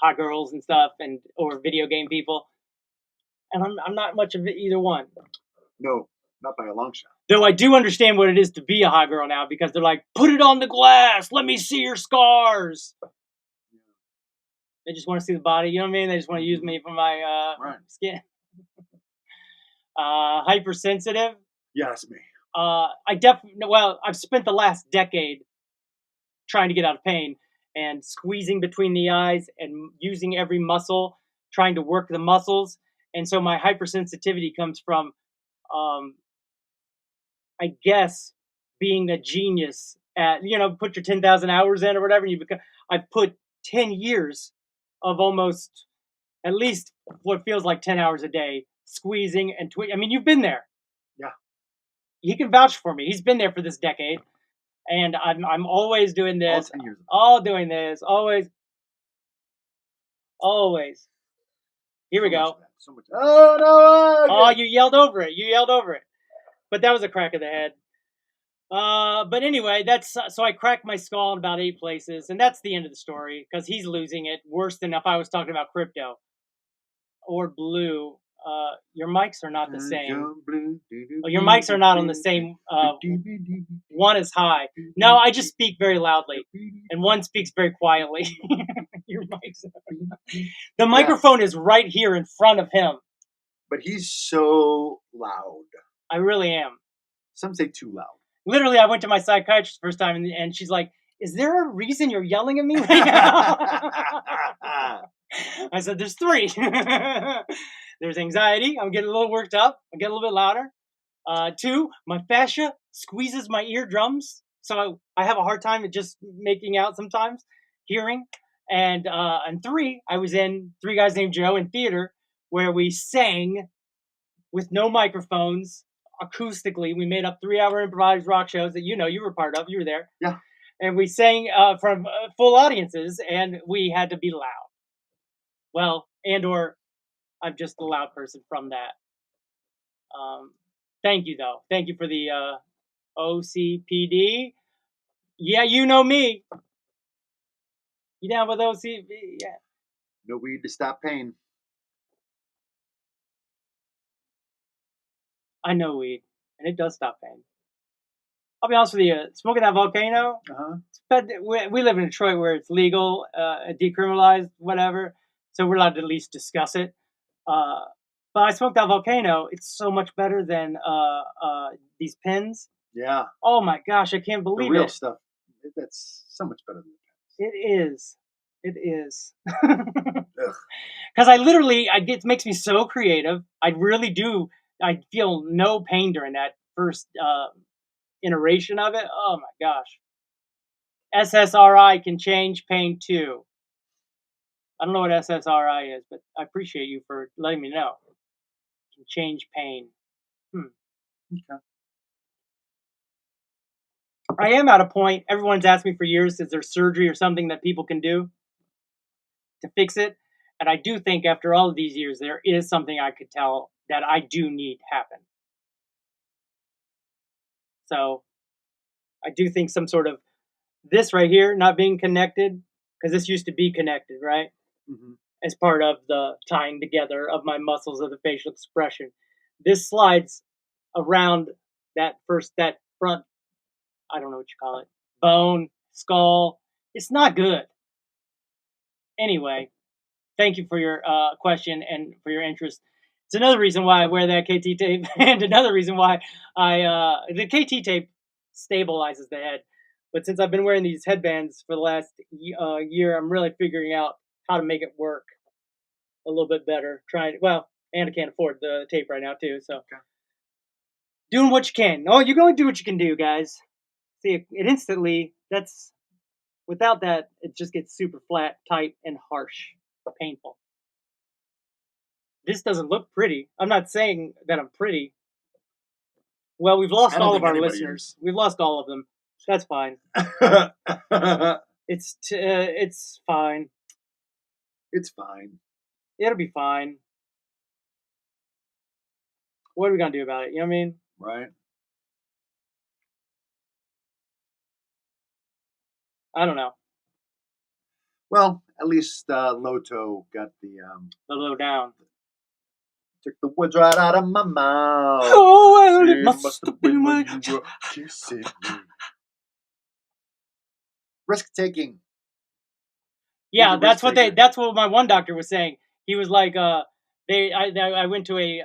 hot girls and stuff, or video game people, and I'm not much of either one. No, not by a long shot. Though I do understand what it is to be a hot girl now, because they're like, put it on the glass, let me see your scars. They just want to see the body, you know what I mean? They just want to use me for my skin. Hypersensitive. Yes, me. I've spent the last decade trying to get out of pain and squeezing between the eyes and using every muscle, trying to work the muscles. And so my hypersensitivity comes from, I guess, being a genius at, put your 10,000 hours in or whatever. I've put 10 years of almost at least what feels like 10 hours a day squeezing and twitching. I mean, you've been there. Yeah. He can vouch for me. He's been there for this decade. And I'm always doing this, doing this, always. Here we go. So much. Oh, no! Oh, you yelled over it. But that was a crack of the head. But anyway, so I cracked my skull in about 8 places, and that's the end of the story, because he's losing it worse than if I was talking about crypto or blue. Your mics are not the same. Your mics are not on the same. One is high. No, I just speak very loudly, and one speaks very quietly. Your mics. The microphone is right here in front of him. But he's so loud. I really am. Some say too loud. Literally, I went to my psychiatrist the first time, and she's like, "Is there a reason you're yelling at me right now?" I said, "There's 3." There's anxiety. I'm getting a little worked up. I get a little bit louder. 2, my fascia squeezes my eardrums, so I have a hard time at just making out sometimes, hearing. And 3, I was in 3 Guys Named Joe in theater, where we sang with no microphones, acoustically. We made up 3-hour improvised rock shows that you were part of. You were there. Yeah. And we sang from full audiences, and we had to be loud. Well, or I'm just a loud person from that. Thank you, though. Thank you for the OCPD. Yeah, you know me. You down with OCPD? Yeah. No weed to stop pain. I know weed, and it does stop pain. I'll be honest with you. Smoking that volcano, we live in Detroit where it's legal, decriminalized, whatever. So we're allowed to at least discuss it. But I smoked that volcano. It's so much better than these pins. Yeah. Oh my gosh, I can't believe the real it. Stuff. That's so much better than the It pins. is. It is. Because it makes me so creative. I really do. I feel no pain during that first iteration of it. Oh my gosh. SSRI can change pain too. I don't know what SSRI is, but I appreciate you for letting me know. It can change pain. Okay. I am at a point, everyone's asked me for years, is there surgery or something that people can do to fix it? And I do think after all of these years, there is something I could tell that I do need happen. So I do think some sort of this right here not being connected, because this used to be connected, right? Mm-hmm. As part of the tying together of my muscles of the facial expression. This slides around that front, I don't know what you call it, bone, skull. It's not good. Anyway, thank you for your question and for your interest. It's another reason why I wear that KT tape, and another reason why the KT tape stabilizes the head. But since I've been wearing these headbands for the last year, I'm really figuring out how to make it work a little bit better. And I can't afford the tape right now too, so doing what you can. Oh, you can only do what you can do, guys. See, it instantly, without that, it just gets super flat, tight, and harsh, painful. This doesn't look pretty. I'm not saying that I'm pretty. Well, we've lost all of our listeners. We've lost all of them. That's fine. It's fine. It's fine. It'll be fine. What are we gonna do about it? You know what I mean? Right. I don't know. Well, at least Loto got the lowdown. Took the words right out of my mouth. Oh, well, it must have been when you were kissing me. Risk taking. Yeah, that's what my one doctor was saying. He was like, I went to a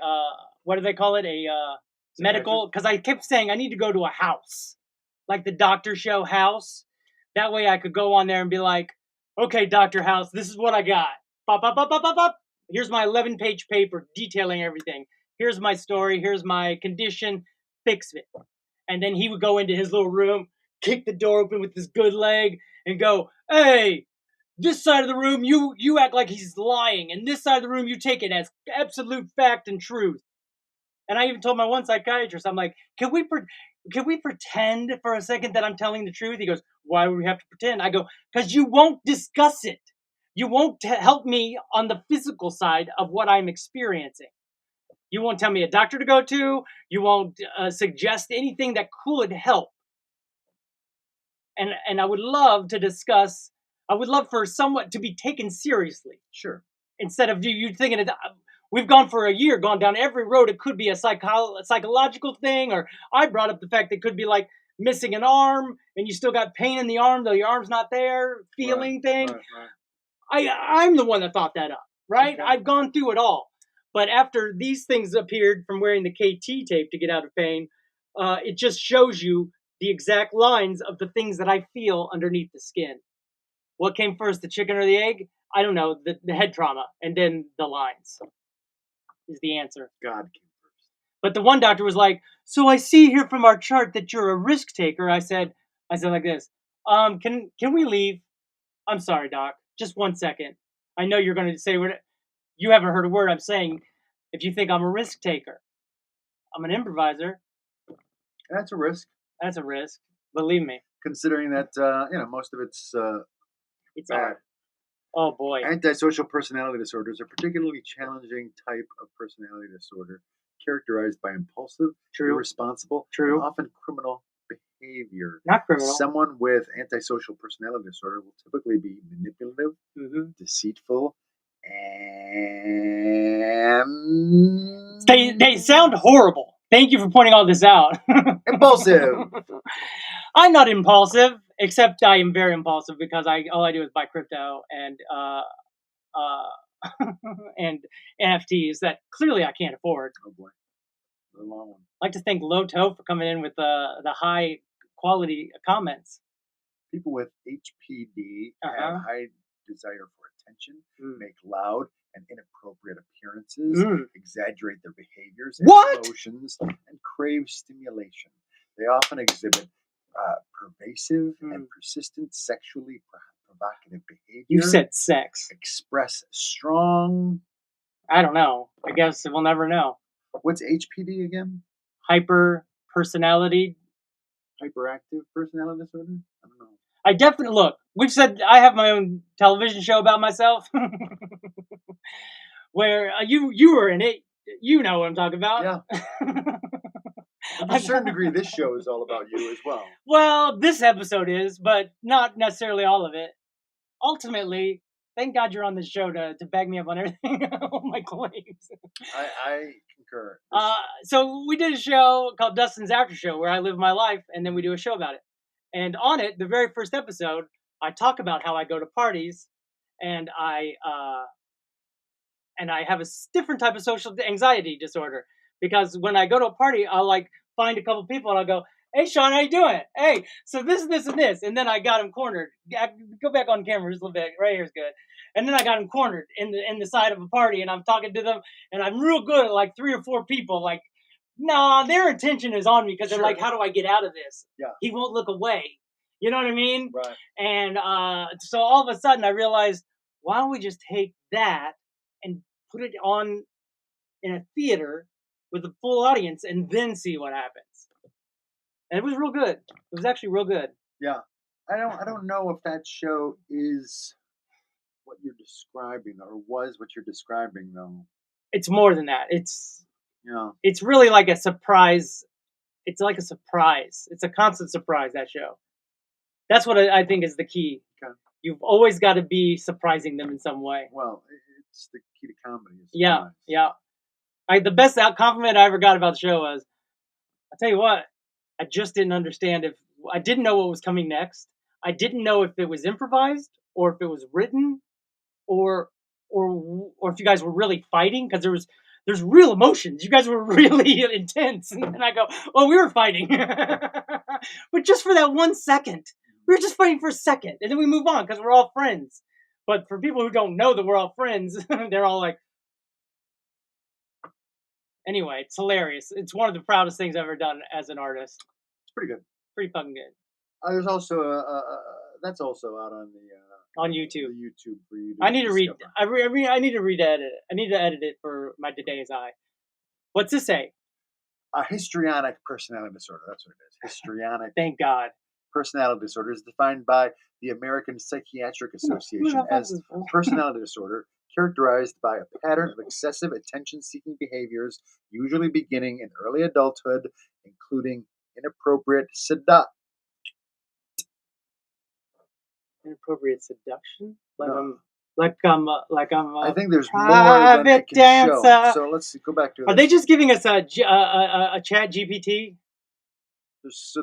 what do they call it? A medical, because I kept saying I need to go to a house, like the doctor show house. That way I could go on there and be like, okay, Dr. House, this is what I got. Bop, bop, bop, bop, bop, bop. Here's my 11-page paper detailing everything. Here's my story. Here's my condition. Fix it. And then he would go into his little room, kick the door open with his good leg, and go, hey, this side of the room, you act like he's lying. And this side of the room, you take it as absolute fact and truth. And I even told my one psychiatrist, I'm like, can we pretend for a second that I'm telling the truth? He goes, why would we have to pretend? I go, because you won't discuss it. You won't help me on the physical side of what I'm experiencing. You won't tell me a doctor to go to. You won't suggest anything that could help. And I would love to discuss, I would love for someone to be taken seriously. Sure. Instead of you thinking it. We've gone for a year, gone down every road. It could be a psychological thing, or I brought up the fact that it could be like missing an arm, and you still got pain in the arm, though your arm's not there, feeling thing. Right. I'm the one that thought that up, right? Okay. I've gone through it all. But after these things appeared from wearing the KT tape to get out of pain, it just shows you the exact lines of the things that I feel underneath the skin. What came first, the chicken or the egg? I don't know, the head trauma, and then the lines is the answer. God came first. But the one doctor was like, so I see here from our chart that you're a risk taker. I said like this, can we leave? I'm sorry, doc. Just 1 second. I know you're going to say what you haven't heard a word I'm saying. If you think I'm a risk taker, I'm an improviser. That's a risk. That's a risk. Believe me. Considering that most of it's bad. Hard. Oh boy. Antisocial personality disorders are a particularly challenging type of personality disorder, characterized by impulsive, irresponsible, and often criminal behavior. Not criminal. Someone with antisocial personality disorder will typically be manipulative, deceitful, and they sound horrible. Thank you for pointing all this out. Impulsive. I'm not impulsive, except I am very impulsive because all I do is buy crypto and and NFTs that clearly I can't afford. Oh boy, the long one. I'd like to thank Loto for coming in with the high quality comments. People with HPD have high desire for attention, make loud and inappropriate appearances, exaggerate their behaviors and emotions, and crave stimulation. They often exhibit pervasive and persistent sexually provocative behavior. You said sex. Express strong... I don't know. I guess we'll never know. What's HPD again? Hyperactive personality disorder? I don't know. I definitely, look, we've said I have my own television show about myself where you were in it. You know what I'm talking about. Yeah. To a certain degree, this show is all about you as well. Well, this episode is, but not necessarily all of it. Ultimately, thank God you're on this show to back me up on everything, all my claims. I concur. So we did a show called DUSTIN's After Show where I live my life, and then we do a show about it. And on it, the very first episode, I talk about how I go to parties, and I have a different type of social anxiety disorder. Because when I go to a party, I'll like find a couple people and I'll go, Hey, Sean, how you doing? Hey, so this, and this. And then I got him cornered. Go back on camera just a little bit. Right here's good. And then I got him cornered in the side of a party, and I'm talking to them, and I'm real good at like 3 or 4 people. Like, nah, their attention is on me because they're like, how do I get out of this? Yeah. He won't look away. You know what I mean? Right. And so all of a sudden I realized, why don't we just take that and put it on in a theater with a full audience and then see what happens. And it was real good. It was actually real good. Yeah. I don't know if that show is what you're describing or was what you're describing though. It's more than that. It's Yeah. It's really like a surprise. It's like a surprise. It's a constant surprise, that show. That's what I think is the key. Okay. You've always got to be surprising them in some way. Well, it's the key to comedy. Yeah, yeah. The best compliment I ever got about the show was, I'll tell you what, I just didn't understand I didn't know what was coming next. I didn't know if it was improvised or if it was written or if you guys were really fighting, because there's real emotions. You guys were really intense. And I go, oh, we were fighting. But just for that 1 second. We were just fighting for a second. And then we move on because we're all friends. But for people who don't know that we're all friends, they're all like... Anyway, it's hilarious. It's one of the proudest things I've ever done as an artist. It's pretty good. Pretty fucking good. There's also that's also out on the on YouTube. The YouTube for you. I need to read. I need to read-edit it. I need to edit it for my today's eye. What's this say? A histrionic personality disorder. That's what it is. Histrionic. Thank God. Personality disorder is defined by the American Psychiatric Association as a personality disorder characterized by a pattern of excessive attention-seeking behaviors, usually beginning in early adulthood, including inappropriate seduction. Inappropriate seduction? I think there's more than it can show. So let's go back to. Are they just giving us a chat GPT? There's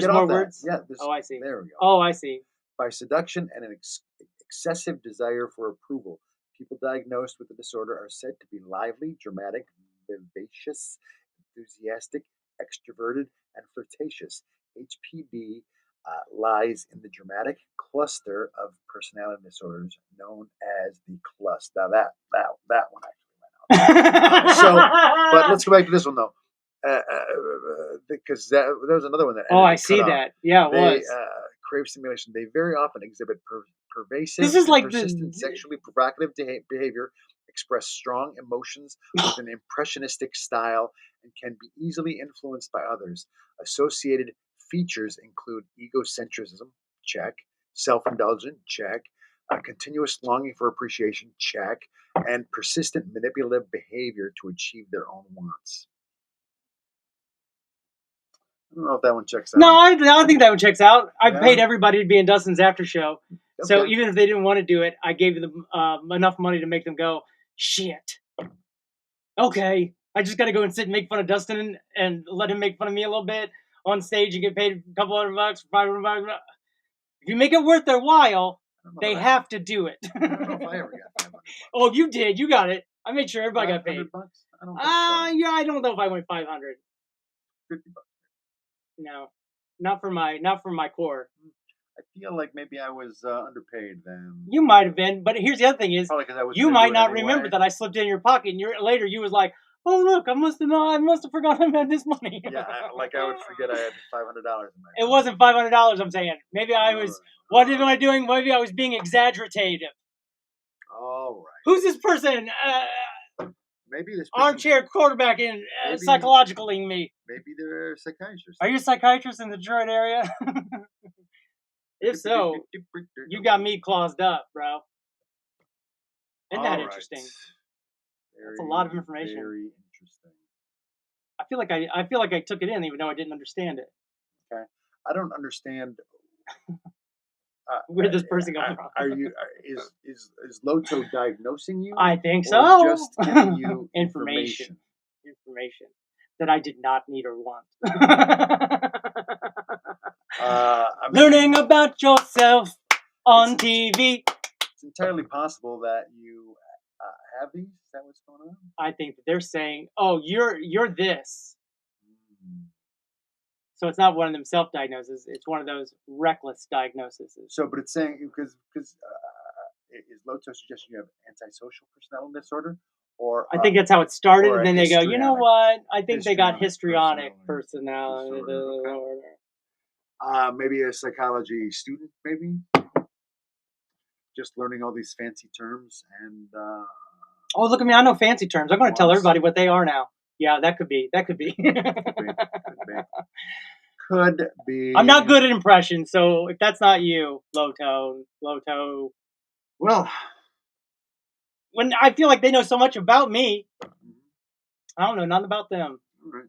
more words. Yeah. I see. There we go. Oh, I see. By seduction and an excessive desire for approval, people diagnosed with the disorder are said to be lively, dramatic, vivacious, enthusiastic, extroverted, and flirtatious. HPD lies in the dramatic cluster of personality disorders known as the cluster. Now that one actually went out. But let's go back to this one though, because there was another one that. I see that. Yeah, it was. Crave stimulation. They very often exhibit pervasive, this is like persistent, sexually provocative behavior, express strong emotions with an impressionistic style, and can be easily influenced by others. Associated features include egocentrism, check, self-indulgent, check, continuous longing for appreciation, check, and persistent manipulative behavior to achieve their own wants. I don't know if that one checks out. No, I think that one checks out. I paid everybody to be in Dustin's after show. Okay. So even if they didn't want to do it, I gave them enough money to make them go, shit. Okay, I just got to go and sit and make fun of Dustin and let him make fun of me a little bit on stage and get paid a couple $100, $500. If you make it worth their while, they have to do it. I don't know if I ever got $500. Oh, you did. You got it. I made sure everybody got paid. $500? I don't think so. Yeah, I don't know if I went 500. $50. No, not for my core. I feel like maybe I was underpaid then. You might have been, but here's the other thing: is you might not remember that I slipped in your pocket, and later you was like, "Oh look, I must have forgotten I had this money." Yeah, I would forget I had $500 in my. It wasn't $500. I'm saying maybe I was. What am I doing? Maybe I was being exaggerative. All right. Who's this person? Maybe this person, armchair quarterbacking, psychologically me. Maybe they're psychiatrists. Are you a psychiatrist in the Detroit area? If so, you got me claused up, bro. Isn't that interesting? That's a lot of information. Very interesting. I feel like I took it in, even though I didn't understand it. Okay, I don't understand. Where this person coming from? Is Loto diagnosing you? I think so. Or just giving you information that I did not need or want. Learning about yourself on TV. It's entirely possible that you have these. Is that what's going on? I think that they're saying, "Oh, you're this." So it's not one of them self-diagnoses. It's one of those reckless diagnoses. So, but it's saying because is Loto suggesting you have antisocial personality disorder, or I think that's how it started, or and a then they go, you know histrionic- what? I think they got histrionic histrionic personality disorder, disorder. maybe a psychology student, maybe just learning all these fancy terms and. Oh, look at me! I know fancy terms. I'm going to tell Once. everybody what they are now. Yeah, that could be. That could be. Could be. I'm not good at impressions, so if that's not you, Loto. Well, when I feel like they know so much about me, I don't know nothing about them. all right.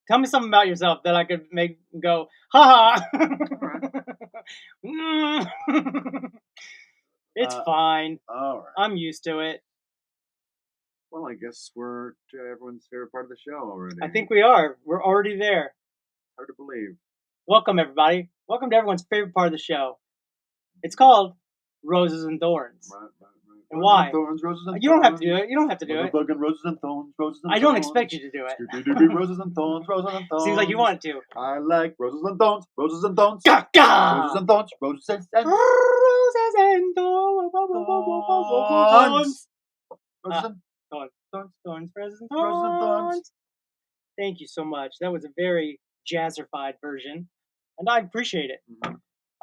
Tell me something about yourself that I could make go, ha ha. It's fine. All right. I'm used to it. Well, I guess we're to everyone's favorite part of the show already. I think we are. We're already there. Hard to believe. Welcome, everybody. Welcome to everyone's favorite part of the show. It's called Roses and Thorns. Right. And why? And thorns, roses and You don't have to do it. You don't have to do it. Motherfucking roses and thorns, roses and I don't thorns. expect you to do it. Roses and thorns, roses and thorns. Seems like you want to. I like roses and thorns, roses and thorns. Ga-ga! Roses and thorns, roses and thorns. Roses and thorns. Roses and Thorns, roses and Roses and thorns. thorns. Thank you so much. That was a very jazzified version, and I appreciate it.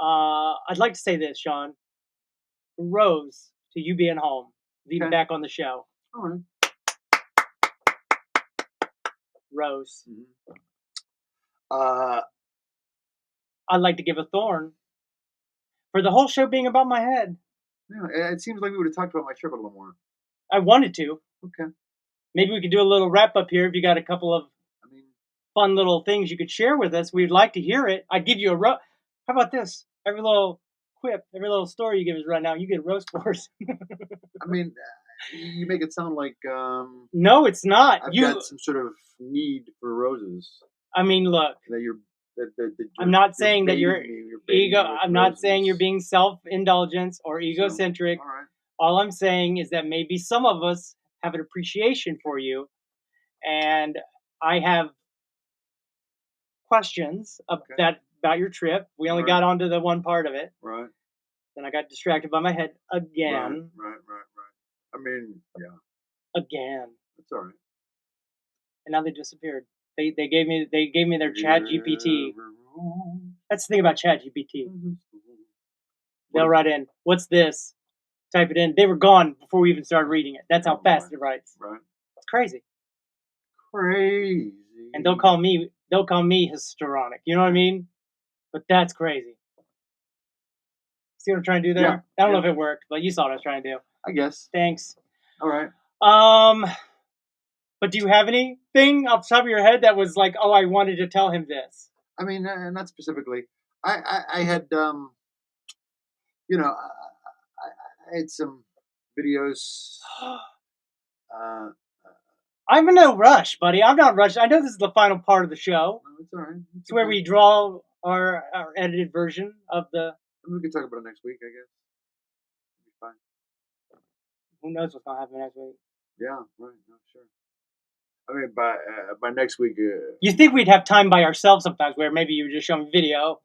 I'd like to say this, Sean. Rose to you being home, being back on the show. All right. Rose. I'd like to give a thorn for the whole show being about my head. Yeah, it seems like we would have talked about my trip a little more. I wanted to. Okay. Maybe we could do a little wrap up here if you got a couple of fun little things you could share with us. We'd like to hear it. I'd give you a How about this? Every little quip, every little story you give us right now, you get a roast for us. I mean, you make it sound like no, it's not. I've got some sort of need for roses. I mean, look. That you're. I'm not saying that you're ego. I'm not roses. saying you're being self-indulgent or egocentric. All right. All I'm saying is that maybe some of us have an appreciation for you, and I have questions about your trip. We only got onto the one part of it. Right. Then I got distracted by my head again. Right. I mean, yeah. Again. That's all right. And now they disappeared. They gave me their Chat GPT. That's the thing about Chat GPT. They'll write in, "What's this?" Type it in. They were gone before we even started reading it. That's how fast it writes. Right. It's crazy. Crazy. And they'll call me histrionic. You know what I mean? But that's crazy. See what I'm trying to do there? Yeah. I don't know if it worked, but you saw what I was trying to do. I guess. Thanks. All right. But do you have anything off the top of your head that was like, oh, I wanted to tell him this? I mean, not specifically. I had, I had some videos. I'm in no rush, buddy. I'm not rushed. I know this is the final part of the show. No, it's all right. It's where we draw our edited version of the... We can talk about it next week, I guess. It'll be fine. Who knows what's going to happen next week? Yeah, right. No, sure. I mean, by next week... you think we'd have time by ourselves sometimes where maybe you would just show me video,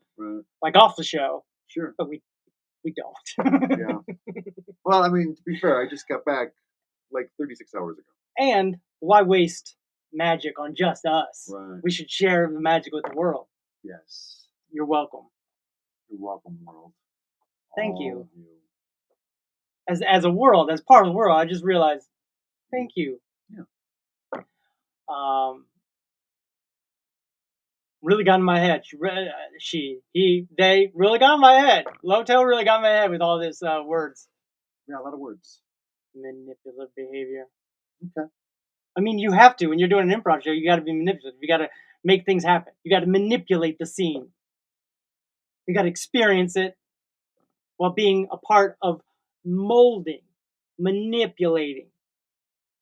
like off the show. Sure. But we don't. Yeah. Well, I mean, to be fair, I just got back like 36 hours ago. And why waste magic on just us? Right. We should share the magic with the world. Yes. You're welcome. You're welcome, world. Thank All you. of you. As a world, as part of the world, I just realized, thank you. Yeah. Really got in my head. They really got in my head. Loto really got in my head with all this words. Yeah, a lot of words. Manipulative behavior. Okay. I mean, you have to. When you're doing an improv show, you got to be manipulative. You got to make things happen. You got to manipulate the scene. You got to experience it while being a part of molding, manipulating.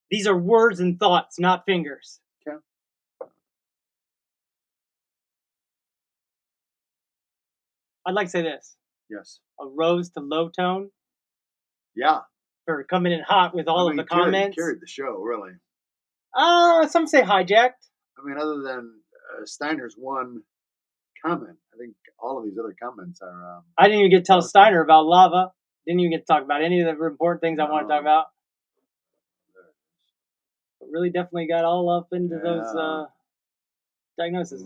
These are words and thoughts, not fingers. Okay. I'd like to say this. Yes. A rose to low tone. Yeah. For coming in hot with all of the comments. Carried the show, really. Some say hijacked. I mean, other than Steiner's one comment. I think all of these other comments are. I didn't even get to tell Steiner about lava. Didn't even get to talk about any of the important things I want to talk about. But really, definitely got all up into those diagnoses.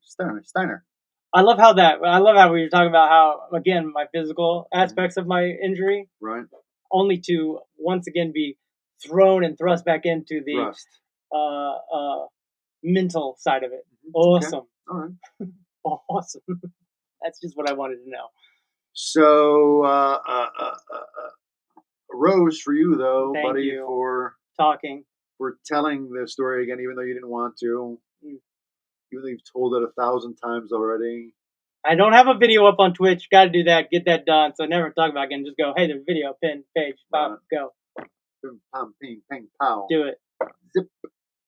Steiner. I love how we were talking about how, again, my physical aspects of my injury, right, only to once again be thrown and thrust back into the mental side of it. Awesome. Okay. All right. Awesome. That's just what I wanted to know. So, Rose for you though, Thank buddy, you. for talking, for telling the story again, even though you didn't want to, even though you've told it 1,000 times already. I don't have a video up on Twitch. Got to do that. Get that done. So never talk about it again. Just go, hey, there's a video, pin, page, pop, go. Pim, pam, ping, ping, pow. Do it. Zip.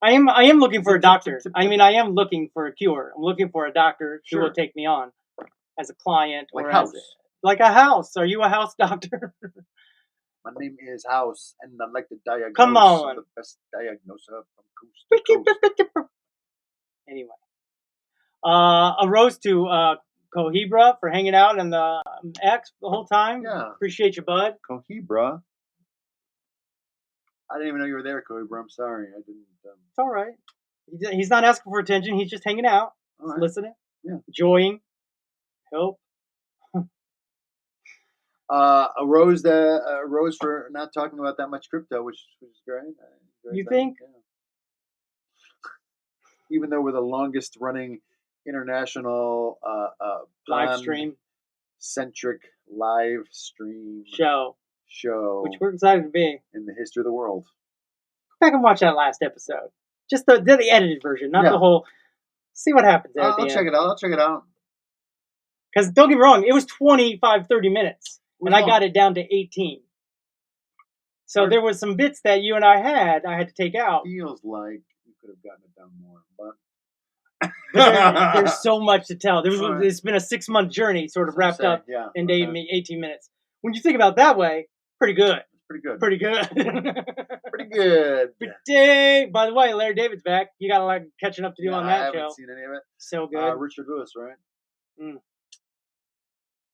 I am looking for a doctor. I mean, I am looking for a cure. I'm looking for a doctor who will take me on as a client or House. Like a house. Are you a house doctor? My name is House, and I'd like to diagnose. Come on. The best diagnoser from coast to coast. Anyway, a rose to Cohebra for hanging out in the X the whole time. Yeah. Appreciate you, bud. Cohebra. I didn't even know you were there, Cohebra. I'm sorry. I didn't. It's all right. He's not asking for attention. He's just hanging out, just listening, enjoying, help. A rose for not talking about that much crypto, which is great. You think? Yeah. Even though we're the longest running international live stream centric live stream show, which we're excited to be in the history of the world. Go back and watch that last episode, just the edited version, not the whole. See what happens there. I'll check it out. I'll check it out. Because don't get me wrong, it was 25, 30 minutes. And I got it down to 18. So there was some bits that you and I had to take out. Feels like you could have gotten it down more, but there's so much to tell. It's been a 6-month journey, sort of wrapped up in 18 minutes. When you think about it that way, pretty good. Pretty good. Pretty good. Pretty good. By the way, Larry David's back. You got a lot catching up to do on that show. I haven't seen any of it. So good. Richard Lewis, right?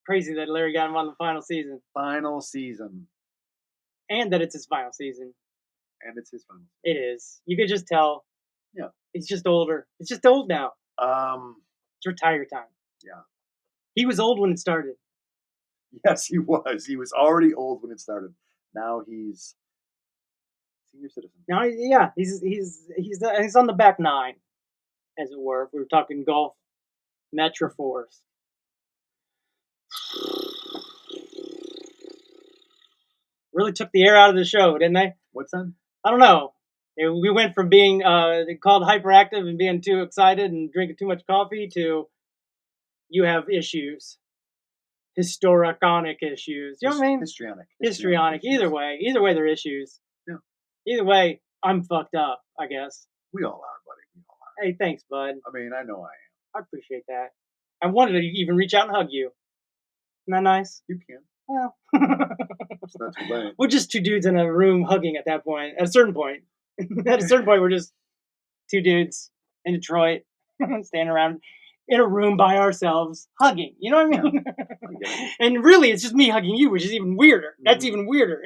Crazy that Larry got him on the final season. Final season. And that it's his final season. And it's his final season. It is. You could just tell. Yeah. He's just older. It's just old now. It's retire time. Yeah. He was old when it started. Yes, he was. He was already old when it started. Now he's senior citizen. Now, yeah, he's on the back nine, as it were. If we were talking golf metaphors. Really took the air out of the show, didn't they? What's that? I don't know. We went from being called hyperactive and being too excited and drinking too much coffee to you have issues. Historiconic issues. You know what I mean? Histrionic. Either way, they're issues. Yeah. Either way, I'm fucked up, I guess. We all are, buddy. We all are. Hey, thanks, bud. I mean, I know I am. I appreciate that. I wanted to even reach out and hug you. Isn't that nice? You can. Well, it's not too late. We're just two dudes in a room hugging at that point. At a certain point, we're just two dudes in Detroit standing around in a room by ourselves hugging. You know what I mean? Yeah. And really, it's just me hugging you, which is even weirder. That's even weirder.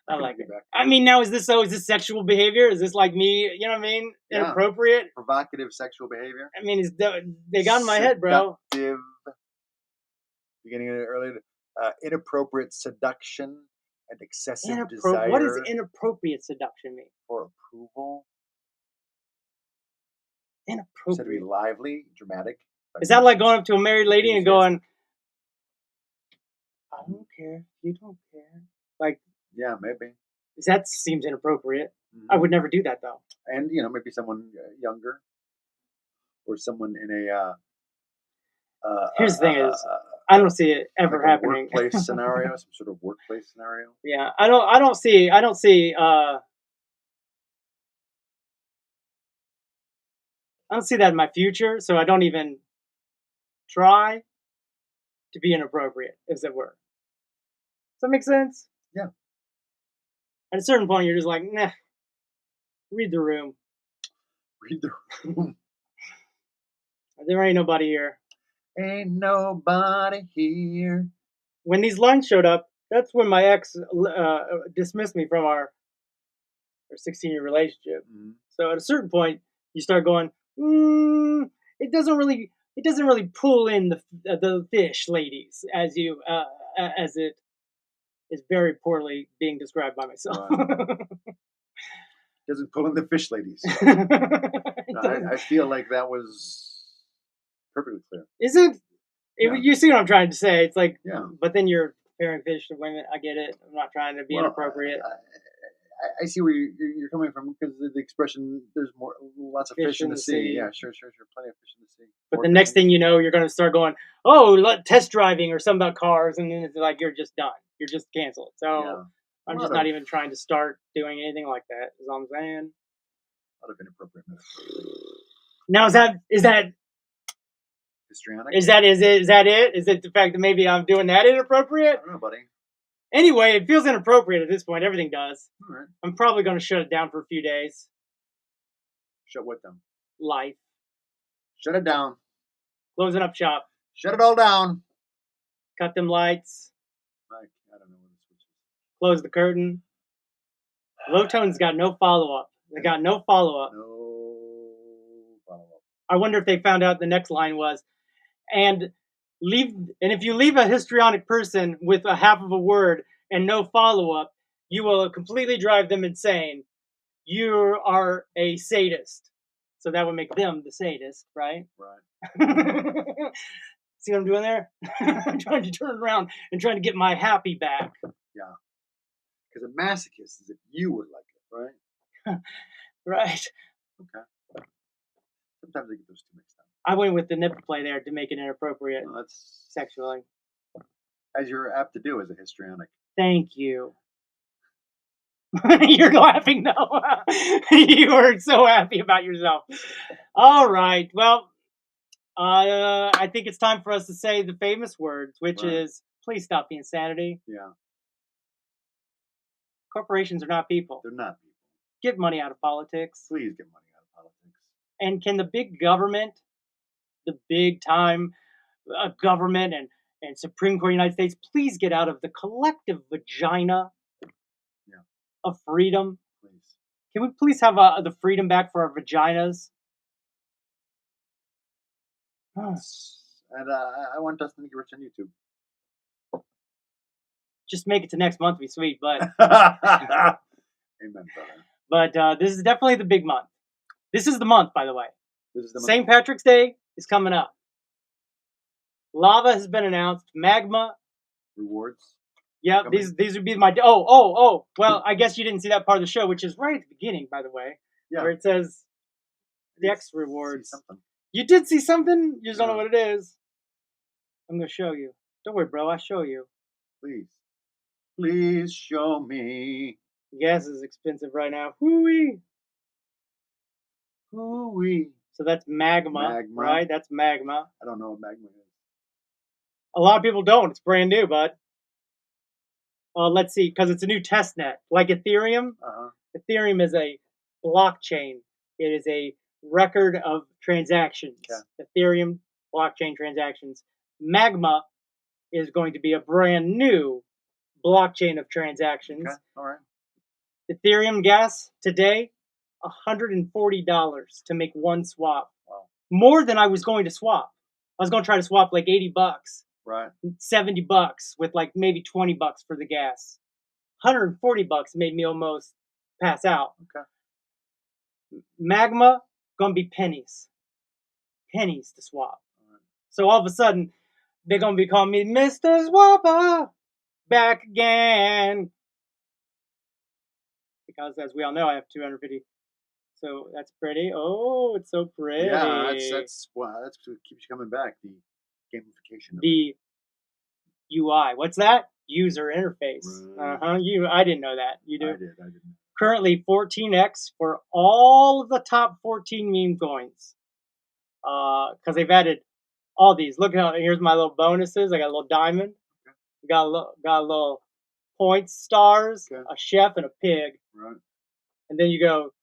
I like it. I mean, now is this sexual behavior? Is this like me? You know what I mean? Inappropriate, provocative sexual behavior. I mean, they got in my head, bro. Beginning of it earlier, inappropriate seduction and excessive desire. What does inappropriate seduction mean? For approval. Inappropriate. Said to be lively, dramatic. Is that like going up to a married lady and going, I don't care, you don't care? Like, yeah, maybe. That seems inappropriate. Mm-hmm. I would never do that, though. And, maybe someone younger or someone in a... Here's the thing is, I don't see it ever like happening. Workplace scenario, some sort of workplace scenario. Yeah, I don't see that in my future, so I don't even try to be inappropriate, as it were. Does that make sense? Yeah. At a certain point, you're just like, nah, Read the room. Read the room. There ain't nobody here. Ain't nobody here. When these lines showed up, that's when my ex dismissed me from our 16-year relationship. Mm-hmm. So at a certain point, you start going, it doesn't really pull in the fish, ladies, as it is very poorly being described by myself. Right. Doesn't pull in the fish, ladies. I feel like that was perfectly clear. Is it? Yeah. You see what I'm trying to say? It's like, yeah. But then you're comparing fish to women. I get it. I'm not trying to be inappropriate. I see where you're coming from because the expression "there's lots of fish in the sea." Yeah, sure, plenty of fish in the sea. But the next thing you know, you're going to start going, test driving or something about cars, and then it's like you're just done. You're just canceled. So I'm just not even trying to start doing anything like that. Is all I'm saying. A lot of inappropriate metaphors. Now is that histrionic? Is that it? Is it the fact that maybe I'm doing that inappropriate? I don't know, buddy. Anyway, it feels inappropriate at this point. Everything does. All right. I'm probably going to shut it down for a few days. Shut what down? Life. Shut it down. Closing up shop. Shut it all down. Cut them lights. I don't know what the switch is. Close the curtain. Low Tone's got no follow-up. They got no follow-up. No follow-up. I wonder if they found out the next line was, and if you leave a histrionic person with a half of a word and no follow-up, you will completely drive them insane. You are a sadist. So that would make them the sadist, right? Right. See what I'm doing there? I'm trying to turn around and trying to get my happy back. Yeah. Because a masochist is if you would like it, right? Right. Okay. Sometimes I get those two mixed up. I went with the nipple play there to make it inappropriate sexually. As you're apt to do as a histrionic. Thank you. You're laughing though. You are so happy about yourself. All right. Well, I think it's time for us to say the famous words, which is, please stop the insanity. Yeah. Corporations are not people. They're not people. Get money out of politics. Please get money out of politics. And can the big government, the big time government and Supreme Court of the United States, please get out of the collective vagina of freedom? Please. Can we please have the freedom back for our vaginas? And I want Dustin to get rich on YouTube. Just make it to next month, be sweet, but Amen, brother. But this is definitely the big month. This is the month, by the way. This is the St. Patrick's Day is coming up. Lava has been announced. Magma. Rewards. Yeah, these would be my... Oh. Well, I guess you didn't see that part of the show, which is right at the beginning, by the way. Yeah. Where it says Dex rewards. Something. You did see something? You just don't know what it is. I'm going to show you. Don't worry, bro. I'll show you. Please. Please show me. Gas is expensive right now. Hooey. Hooey. So that's magma, right? That's magma. I don't know what magma is. A lot of people don't. It's brand new, bud. Let's see, because it's a new test net. Like Ethereum. Ethereum is a blockchain. It is a record of transactions. Okay. Ethereum, blockchain transactions. Magma is going to be a brand new blockchain of transactions. Okay. All right. Ethereum gas today, $140 to make one swap. Wow. More than I was going to swap. I was going to try to swap like $80. Right. $70 with like maybe $20 for the gas. $140 made me almost pass out. Okay. Magma, gonna be pennies. Pennies to swap. Right. So all of a sudden, they're gonna be calling me Mr. Swapper back again. Because as we all know, I have 250. So that's pretty. Oh, it's so pretty. Yeah, that's what keeps you coming back. The gamification of the UI. What's that? User interface. Right. I didn't know that. You do? I didn't. Currently 14x for all of the top 14 meme coins. Because they've added all these. Look how here's my little bonuses. I got a little diamond. Got a little points, stars, a chef, and a pig. Right. And then you go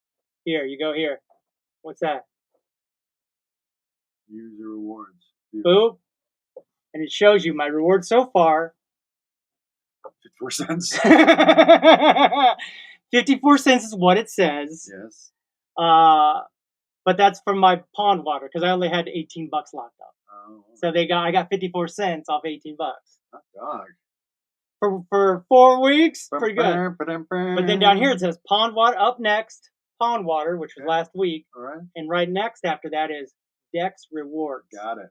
Here, you go here. What's that? User rewards. Boop. And it shows you my reward so far. 54 cents. 54 cents is what it says. Yes. But that's from my pond water because I only had $18 locked up. Oh. So I got 54 cents off $18. Hot dog. For 4 weeks, pretty good. But then down here it says pond water. Up next, pond water, which was last week. All right. And right next after that is Dex rewards. Got it.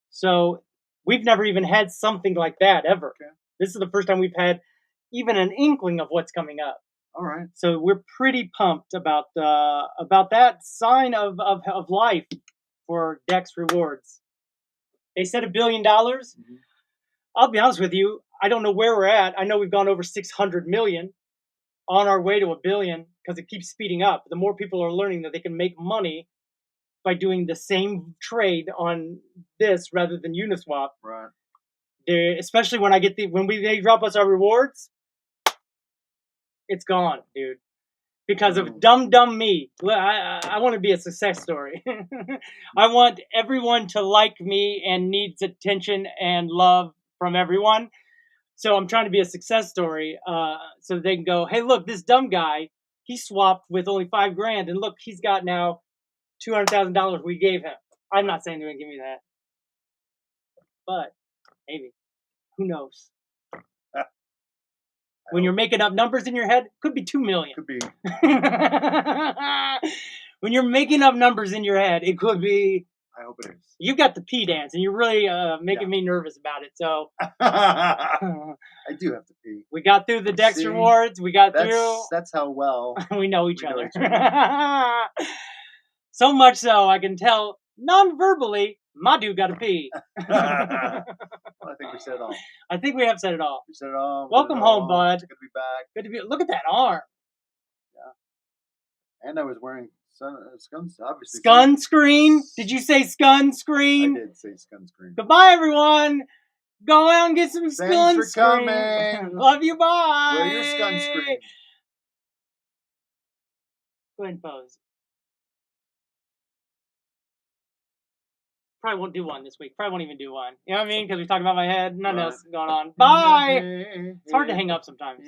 So we've never even had something like that ever. Okay. This is the first time we've had even an inkling of what's coming up. All right. So we're pretty pumped about that sign of life for Dex rewards. They said $1 billion. Mm-hmm. I'll be honest with you. I don't know where we're at. I know we've gone over 600 million, on our way to $1 billion because it keeps speeding up. The more people are learning that they can make money by doing the same trade on this rather than Uniswap. Right. Especially when they drop us our rewards, it's gone, dude. Because of dumb me. I want to be a success story. I want everyone to like me and needs attention and love from everyone. So I'm trying to be a success story so they can go, hey, look, this dumb guy, he swapped with only $5,000. And look, he's got now $200,000 we gave him. I'm not saying they're going to give me that. But maybe. Who knows? When you're making up numbers in your head, could be 2 million. Could be. When you're making up numbers in your head, it could be. I hope it is. You got the pee dance, and you're really making me nervous about it. So I do have to pee. We got through the Dex rewards. We got through. That's how well we know each other. So much so, I can tell non-verbally, my dude got to pee. Well, I think we said it all. I think we have said it all. We said it all. Welcome home, bud. It's good to be back. Good to be. Look at that arm. Yeah. And I was wearing obviously. Sunscreen? Did you say sunscreen? I did say sunscreen. Goodbye, everyone. Go out and get some sunscreen. Thanks for coming. Love you. Bye. Wear your sunscreen. Go ahead and pose. Probably won't do one this week. Probably won't even do one. You know what I mean? Because we talked about my head. Nothing else going on. Bye. It's hard to hang up sometimes.